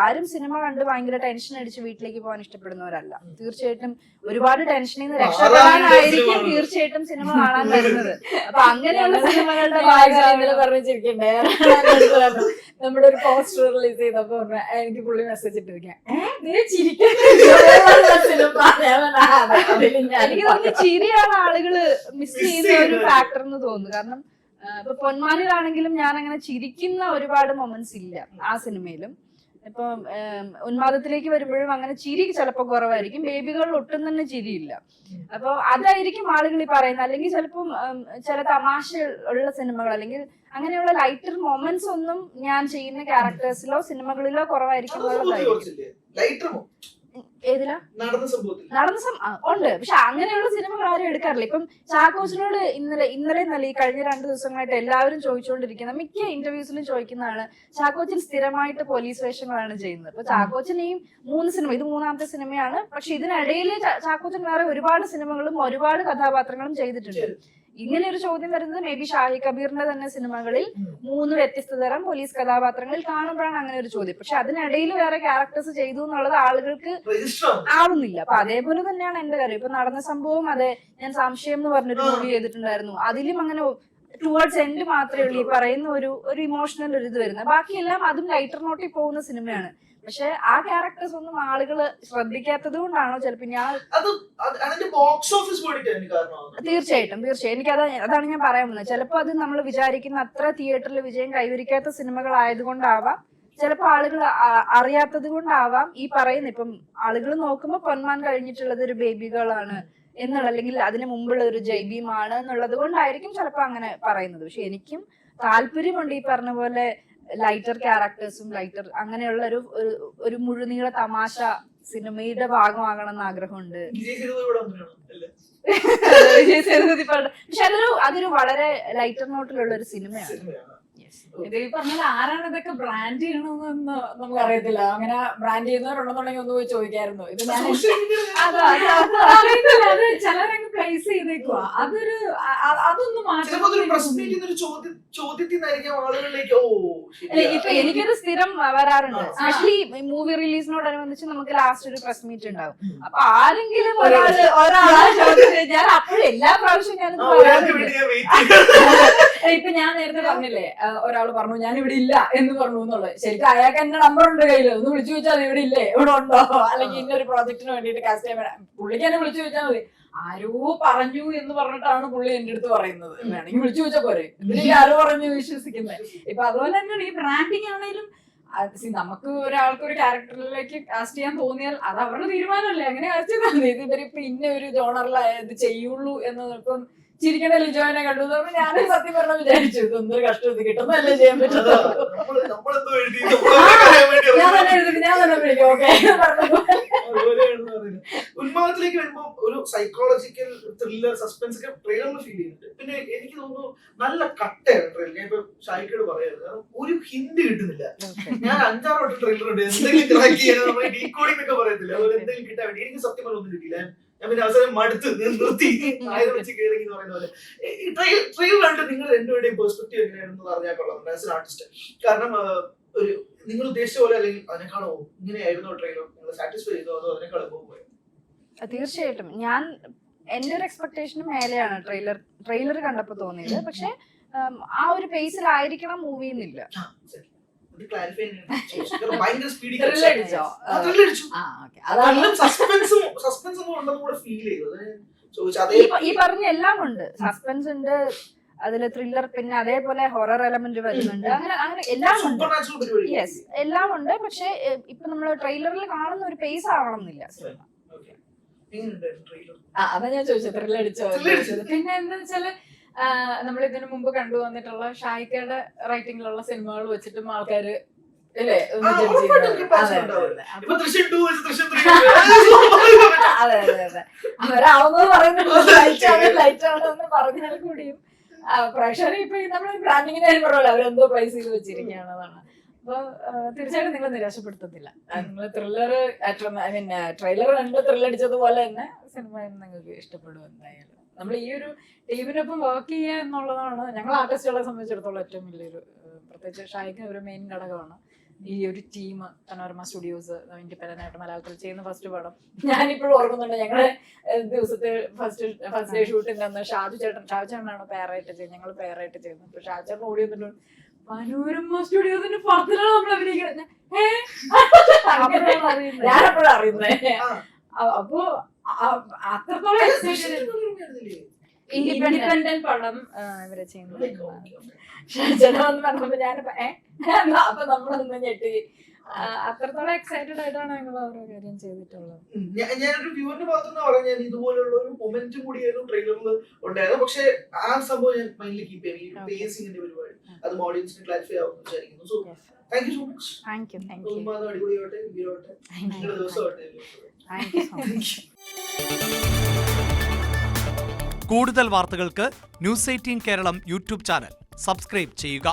ആരും സിനിമ കണ്ട് ഭയങ്കര ടെൻഷൻ അടിച്ച് വീട്ടിലേക്ക് പോകാൻ ഇഷ്ടപ്പെടുന്നവരല്ല. തീർച്ചയായിട്ടും ഒരുപാട് ടെൻഷനിൽ നിന്ന് രക്ഷപ്പെടാനായിരിക്കും തീർച്ചയായിട്ടും സിനിമ കാണാൻ വരുന്നത്. അപ്പൊ അങ്ങനെയുള്ള സിനിമകളുടെ പറഞ്ഞിരിക്കണ്ടേ, നമ്മുടെ ഒരു പോസ്റ്റർ റിലീസ് ചെയ്തപ്പോ എനിക്ക് പുള്ളി മെസ്സേജ് ഇട്ടിരിക്കാം, എനിക്ക് തോന്നുന്നു ചിരിയാണ് ആളുകള് മിസ് ചെയ്യുന്ന ഒരു ഫാക്ടർ എന്ന് തോന്നുന്നു. കാരണം ഇപ്പൊ പൊന്മാനിലാണെങ്കിലും ഞാൻ അങ്ങനെ ചിരിക്കുന്ന ഒരുപാട് മൊമെന്റ്സ് ഇല്ല ആ സിനിമയിലും. ഇപ്പൊ ഉന്മാദത്തിലേക്ക് വരുമ്പോഴും അങ്ങനെ ചിരി ചിലപ്പോൾ കുറവായിരിക്കും, ബേബികളിൽ ഒട്ടും തന്നെ ചിരിയില്ല. അപ്പൊ അതായിരിക്കും ആളുകൾ ഈ പറയുന്നത്. അല്ലെങ്കിൽ ചിലപ്പം ചില തമാശ ഉള്ള സിനിമകൾ അല്ലെങ്കിൽ അങ്ങനെയുള്ള ലൈറ്റർ മൊമെന്റ്സ് ഒന്നും ഞാൻ ചെയ്യുന്ന ക്യാരക്ടേഴ്സിലോ സിനിമകളിലോ കുറവായിരിക്കും എന്നുള്ളതായിരിക്കും. ഏതിലാ ഉണ്ട്, പക്ഷെ അങ്ങനെയുള്ള സിനിമകൾ ആരും എടുക്കാറില്ല. ഇപ്പം ചാക്കോച്ചനോട് ഇന്നലെ നല്ല ഈ കഴിഞ്ഞ 2 ദിവസങ്ങളായിട്ട് എല്ലാവരും ചോദിച്ചുകൊണ്ടിരിക്കുന്ന, മിക്ക ഇന്റർവ്യൂസിലും ചോദിക്കുന്നതാണ്, ചാക്കോച്ചൻ സ്ഥിരമായിട്ട് പോലീസ് വേഷങ്ങളാണ് ചെയ്യുന്നത്. അപ്പൊ ചാക്കോച്ചൻ ഈ 3 സിനിമ, ഇത് 3ാമത്തെ സിനിമയാണ്, പക്ഷെ ഇതിനിടയിൽ ചാക്കോച്ചൻ വേറെ ഒരുപാട് സിനിമകളും ഒരുപാട് കഥാപാത്രങ്ങളും ചെയ്തിട്ടുണ്ട്. ഇങ്ങനെ ഒരു ചോദ്യം വരുന്നത് മേ ബി ഷാഹി കബീറിന്റെ തന്നെ സിനിമകളിൽ 3 വ്യത്യസ്ത തരം പോലീസ് കഥാപാത്രങ്ങളിൽ കാണുമ്പോഴാണ് അങ്ങനെ ഒരു ചോദ്യം. പക്ഷെ അതിനിടയിൽ വേറെ ക്യാരക്ടേഴ്സ് ചെയ്തു എന്നുള്ളത് ആളുകൾക്ക് ആവുന്നില്ല. അപ്പൊ അതേപോലെ തന്നെയാണ് എന്റെ കാര്യം. ഇപ്പൊ നടന്ന സംഭവം, അതെ, ഞാൻ സംശയം എന്ന് പറഞ്ഞൊരു മൂവി ചെയ്തിട്ടുണ്ടായിരുന്നു. അതിലും അങ്ങനെ ടുവേർഡ്സ് എൻഡ് മാത്രമേ ഉള്ളൂ ഈ പറയുന്ന ഒരു ഇമോഷണൽ ഒരു ഇത് വരുന്നത്. ബാക്കിയെല്ലാം അതും ലൈറ്റർ നോട്ടിൽ പോകുന്ന സിനിമയാണ്. പക്ഷെ ആ ക്യാരക്ടേഴ്സ് ഒന്നും ആളുകൾ ശ്രദ്ധിക്കാത്തത് കൊണ്ടാണോ ചിലപ്പോ തീർച്ചയായിട്ടും എനിക്ക് അതാണ് ഞാൻ പറയാൻ പോകുന്നത്. ചിലപ്പോ അത് നമ്മൾ വിചാരിക്കുന്ന അത്ര തിയേറ്ററിൽ വിജയം കൈവരിക്കാത്ത സിനിമകളായതുകൊണ്ടാവാം, ചിലപ്പോ ആളുകൾ അറിയാത്തത് കൊണ്ടാവാം ഈ പറയുന്നത്. ഇപ്പം ആളുകൾ നോക്കുമ്പോ പൊന്മാൻ കഴിഞ്ഞിട്ടുള്ളത് ഒരു ബേബി ഗേൾ ആണ് എന്നുള്ള, അല്ലെങ്കിൽ അതിന് മുമ്പുള്ള ഒരു ജൈബീമാണ് എന്നുള്ളത് കൊണ്ടായിരിക്കും ചിലപ്പോ അങ്ങനെ പറയുന്നത്. പക്ഷെ എനിക്കും താല്പര്യമുണ്ട് ഈ പറഞ്ഞ പോലെ ലൈറ്റർ ക്യാരക്ടേഴ്സും ലൈറ്റർ അങ്ങനെയുള്ള ഒരു മുഴുനീള തമാശ സിനിമയുടെ ഭാഗമാകണം എന്ന് ആഗ്രഹമുണ്ട്. പക്ഷെ അതൊരു വളരെ ലൈറ്റർ നോട്ടിലുള്ള ഒരു സിനിമയാണ്. ഇത് ഈ പറഞ്ഞാൽ ആരാണ് ഇതൊക്കെ ബ്രാൻഡ് ചെയ്യണമെന്ന് നമുക്ക് അറിയത്തില്ല. അങ്ങനെ ബ്രാൻഡ് ചെയ്യുന്നവരുണ്ടെന്നുണ്ടെങ്കിൽ ഒന്ന് പോയി ചോദിക്കായിരുന്നു. ഇത് ഞാൻ അറിയത്തില്ല, അത് ചിലരങ്ങ് പ്ലേസ് ചെയ്തേക്കുവാ. അതൊന്നും ഇപ്പൊ എനിക്കത് സ്ഥിരം വരാറുണ്ട്. എസ്പെഷ്യലി മൂവി റിലീസിനോടനുബന്ധിച്ച് നമുക്ക് ലാസ്റ്റ് ഒരു പ്രസ് മീറ്റ് ഉണ്ടാവും. അപ്പൊ ആരെങ്കിലും ഒരാളാ ചോദിച്ചത് ഞാൻ അപ്പോഴും എല്ലാ പ്രാവശ്യം ഞാനത് പറയാറുണ്ട്. ഇപ്പൊ ഞാൻ നേരത്തെ പറഞ്ഞില്ലേ, ഒരാൾ പറഞ്ഞു ഞാൻ ഇവിടെ ഇല്ല എന്ന് പറഞ്ഞു എന്നുള്ളത്. ശരിക്കും അയാൾക്ക് എന്റെ നമ്പർ ഉണ്ട് കയ്യിൽ, ഒന്ന് വിളിച്ചു ചോദിച്ചാൽ ഇവിടെ ഇല്ലേ, ഇവിടെ ഉണ്ടോ, അല്ലെങ്കിൽ ഇന്നൊരു പ്രോജക്റ്റിന് വേണ്ടിയിട്ട് കാസ്റ്റ് ചെയ്യാൻ പുള്ളിക്ക് എന്നെ വിളിച്ചു ചോദിച്ചാൽ മതി. ആരോ പറഞ്ഞു എന്ന് പറഞ്ഞിട്ടാണ് പുള്ളി എന്റെ അടുത്ത് പറയുന്നത്. വേണമെങ്കിൽ വിളിച്ചു ചോദിച്ചാൽ പോരെ, ഇതിലേക്ക് ആരോ പറഞ്ഞു വിശ്വസിക്കുന്നത്. ഇപ്പൊ അതുപോലെ തന്നെയാണ് ഈ ബ്രാൻഡിങ് ആണെങ്കിലും. നമുക്ക് ഒരാൾക്ക് ഒരു ക്യാരക്ടറിലേക്ക് കാസ്റ്റ് ചെയ്യാൻ തോന്നിയാൽ അത് അവരുടെ തീരുമാനമല്ലേ, അങ്ങനെ കാസ്റ്റ് ചെയ്താൽ മതി. ഇവരിപ്പൊ ഇന്ന ഒരു ജോണറിൽ ഇത് ചെയ്യുള്ളൂ എന്ന് ഇപ്പം ചിരിക്കണ ലിജോനെ കണ്ടു ഞാനും സത്യം പറഞ്ഞ വിചാരിച്ചു ഇതൊന്നും കഷ്ടം കിട്ടുന്നല്ലേ ചെയ്യാൻ പറ്റുള്ളൂ. ഞാൻ തന്നെ വിളിക്കും. ഓക്കെ, ഉന്മാദത്തിലേക്ക് വരുമ്പോ ഒരു സൈക്കോളജിക്കൽ ത്രില്ലർ സസ്പെൻസ് ഒക്കെ ട്രെയിലറിൽ ഫീൽ ചെയ്യുന്നുണ്ട്. പിന്നെ എനിക്ക് തോന്നുന്നു നല്ല കട്ടയാണ് ട്രെയിലർ. ഞാൻ ഇപ്പൊ ഷായിക്കോട് പറയാറ്, കാരണം ഒരു ഹിന്ദി കിട്ടുന്നില്ല. ഞാൻ 5-6 വട്ടം ട്രെയിലർ ഉണ്ട്, എന്തെങ്കിലും ക്രാക്ക് ചെയ്യാൻ ഡീകോഡിംഗ് ഒക്കെ പറയത്തില്ല, അതുപോലെ എന്തെങ്കിലും കിട്ടാൻ വേണ്ടി. എനിക്ക് സത്യം പറഞ്ഞ ഒന്നും കിട്ടിയില്ല. ഞാൻ പിന്നെ അവസരം മടുത്ത് നിർത്തി ആയത് വെച്ച് കയറി എന്ന് പറയുന്ന പോലെ. ട്രെയിലർ കണ്ട് നിങ്ങൾ രണ്ടുപേരുടെയും പെർസ്പെക്റ്റീവ് എങ്ങനെയാണെന്ന് അറിഞ്ഞാൽ കൊള്ളാം ആസ് എൻ ആർട്ടിസ്റ്റ്. കാരണം ഒരു നിങ്ങൾ ഉദ്ദേശിച്ച പോലെ അല്ലെങ്കിൽ അതിനേക്കാളോ ഇങ്ങനെയായിരുന്നോ ട്രെയിലർ, നിങ്ങൾ സാറ്റിസ്ഫൈ ചെയ്തോ അതോ അതിനേക്കാളും പോയി? തീർച്ചയായിട്ടും ഞാൻ എന്റെ ഒരു എക്സ്പെക്ടേഷന് മേലെയാണ് ട്രെയിലർ കണ്ടപ്പോ തോന്നിയത്. പക്ഷെ ആ ഒരു പേസിലായിരിക്കണം മൂവി എന്നില്ല. ഈ പറഞ്ഞ എല്ലാം ഉണ്ട്, സസ്പെൻസ് ഉണ്ട് അതില്, ത്രില്ലർ, പിന്നെ അതേപോലെ ഹൊറർ എലമെന്റ് വരുന്നുണ്ട്, അങ്ങനെ എല്ലാം ഉണ്ട്. യെസ്, എല്ലാം ഉണ്ട്. പക്ഷെ ഇപ്പൊ നമ്മള് ട്രെയിലറിൽ കാണുന്ന ഒരു പേസ് ആവണം എന്നില്ല. അതാ ഞാൻ ചോദിച്ചത്, ത്രില്ലർ അടിച്ചോ. പിന്നെ എന്താ വെച്ചാല് നമ്മൾ ഇതിനു മുമ്പ് കണ്ടുവന്നിട്ടുള്ള ഷായിക്കയുടെ റൈറ്റിംഗിലുള്ള സിനിമകൾ വെച്ചിട്ടും ആൾക്കാര് അല്ലേ അതെ അതെ അതെ അവരാവുന്നത് പറയുന്നത് ലൈറ്റ് ആണെന്ന് പറഞ്ഞാൽ കൂടിയും പ്രേക്ഷകരെ ഇപ്പൊ നമ്മൾ ബ്രാൻഡിങ്ങിന് പറഞ്ഞല്ലോ അവരെന്തോ പ്രൈസ് ചെയ്ത് വെച്ചിരിക്കുകയാണെന്നാണ്. അപ്പൊ തീർച്ചയായിട്ടും നിങ്ങൾ നിരാശപ്പെടുത്തുന്നില്ല. നിങ്ങൾ ത്രില്ലർ പിന്നെ ട്രെയിലർ കണ്ട് ത്രില്ലടിച്ചതുപോലെ തന്നെ സിനിമ നിങ്ങൾക്ക് ഇഷ്ടപ്പെടും. എന്തായാലും നമ്മൾ ഈ ഒരു ടീമിനൊപ്പം വർക്ക് ചെയ്യുക എന്നുള്ളതാണ് ഞങ്ങൾ ആർട്ടിസ്റ്റുകളെ സംബന്ധിച്ചിടത്തോളം ഏറ്റവും വലിയൊരു, പ്രത്യേകിച്ച് ഷായിക്ക് ഒരു മെയിൻ ഘടകമാണ് ഈ ഒരു ടീം. പനോരമ സ്റ്റുഡിയോസ് ഇൻഡിപെൻഡന്റ് ആയിട്ട് മലയാളത്തിൽ ചെയ്യുന്ന ഫസ്റ്റ് പടം ഞാനിപ്പോഴും ഓർക്കുന്നുണ്ട്. ഞങ്ങളെ ദിവസത്തെ ഫസ്റ്റ് ഡേ ഷൂട്ടിന്റെ അന്ന് ഷാജു ചേട്ടനാണ് പേരായിട്ട് ചെയ്യുന്നത്, ഞങ്ങൾ പേരായിട്ട് ചെയ്യുന്നത്. അപ്പൊ ഷാജു ചേട്ടൻ ഓടി വന്നിട്ട് പനോരമ സ്റ്റുഡിയോസിന്റെ പടത്തിലാണ് നമ്മൾ അഭിനയിക്കുന്നത്. ഞാനെപ്പോഴും അറിയുന്നത്. അപ്പൊ അത്രത്തോളം ഇൻഡിപെൻഡന്റ് പടം ഇവരെ ചെയ്യുന്നത്. ഷജനാന്ന് പറഞ്ഞപ്പോ ഞാനിപ്പോ അപ്പൊ നമ്മളൊന്ന് ഞെട്ടി. അത്രത്തോളം എക്സൈറ്റഡ് ആയിട്ടാണ് ഞങ്ങൾ ഓരോ കാര്യം ചെയ്തിട്ടുള്ളത്. ഞാനൊരു വ്യൂവറിന്റെ ഭാഗത്തുനിന്ന് പറഞ്ഞാൽ ഇതുപോലുള്ള ഒരു മൊമെന്റും കൂടിയായിരുന്നു ട്രെയിലറിൽ ഉണ്ടായത്. പക്ഷെ ആ സംഭവം ഞാൻ മൈൻഡിൽ കീപ്പ് ചെയ്യാം. ഈ പേസിംഗിന്റെ പരിപാടി അതും ഓഡിയൻസിന് ക്ലാരിഫൈ ആവുമെന്ന് വിചാരിക്കുന്നു. So thank you so much. Thank you അടിപൊളിയാവട്ടെ, ഗംഭീരമാവട്ടെ, നിങ്ങളുടെ ദിവസമാവട്ടെ. Thank you so much. കൂടുതൽ വാർത്തകൾക്ക് News 18 Keralam YouTube channel subscribe ചെയ്യുക.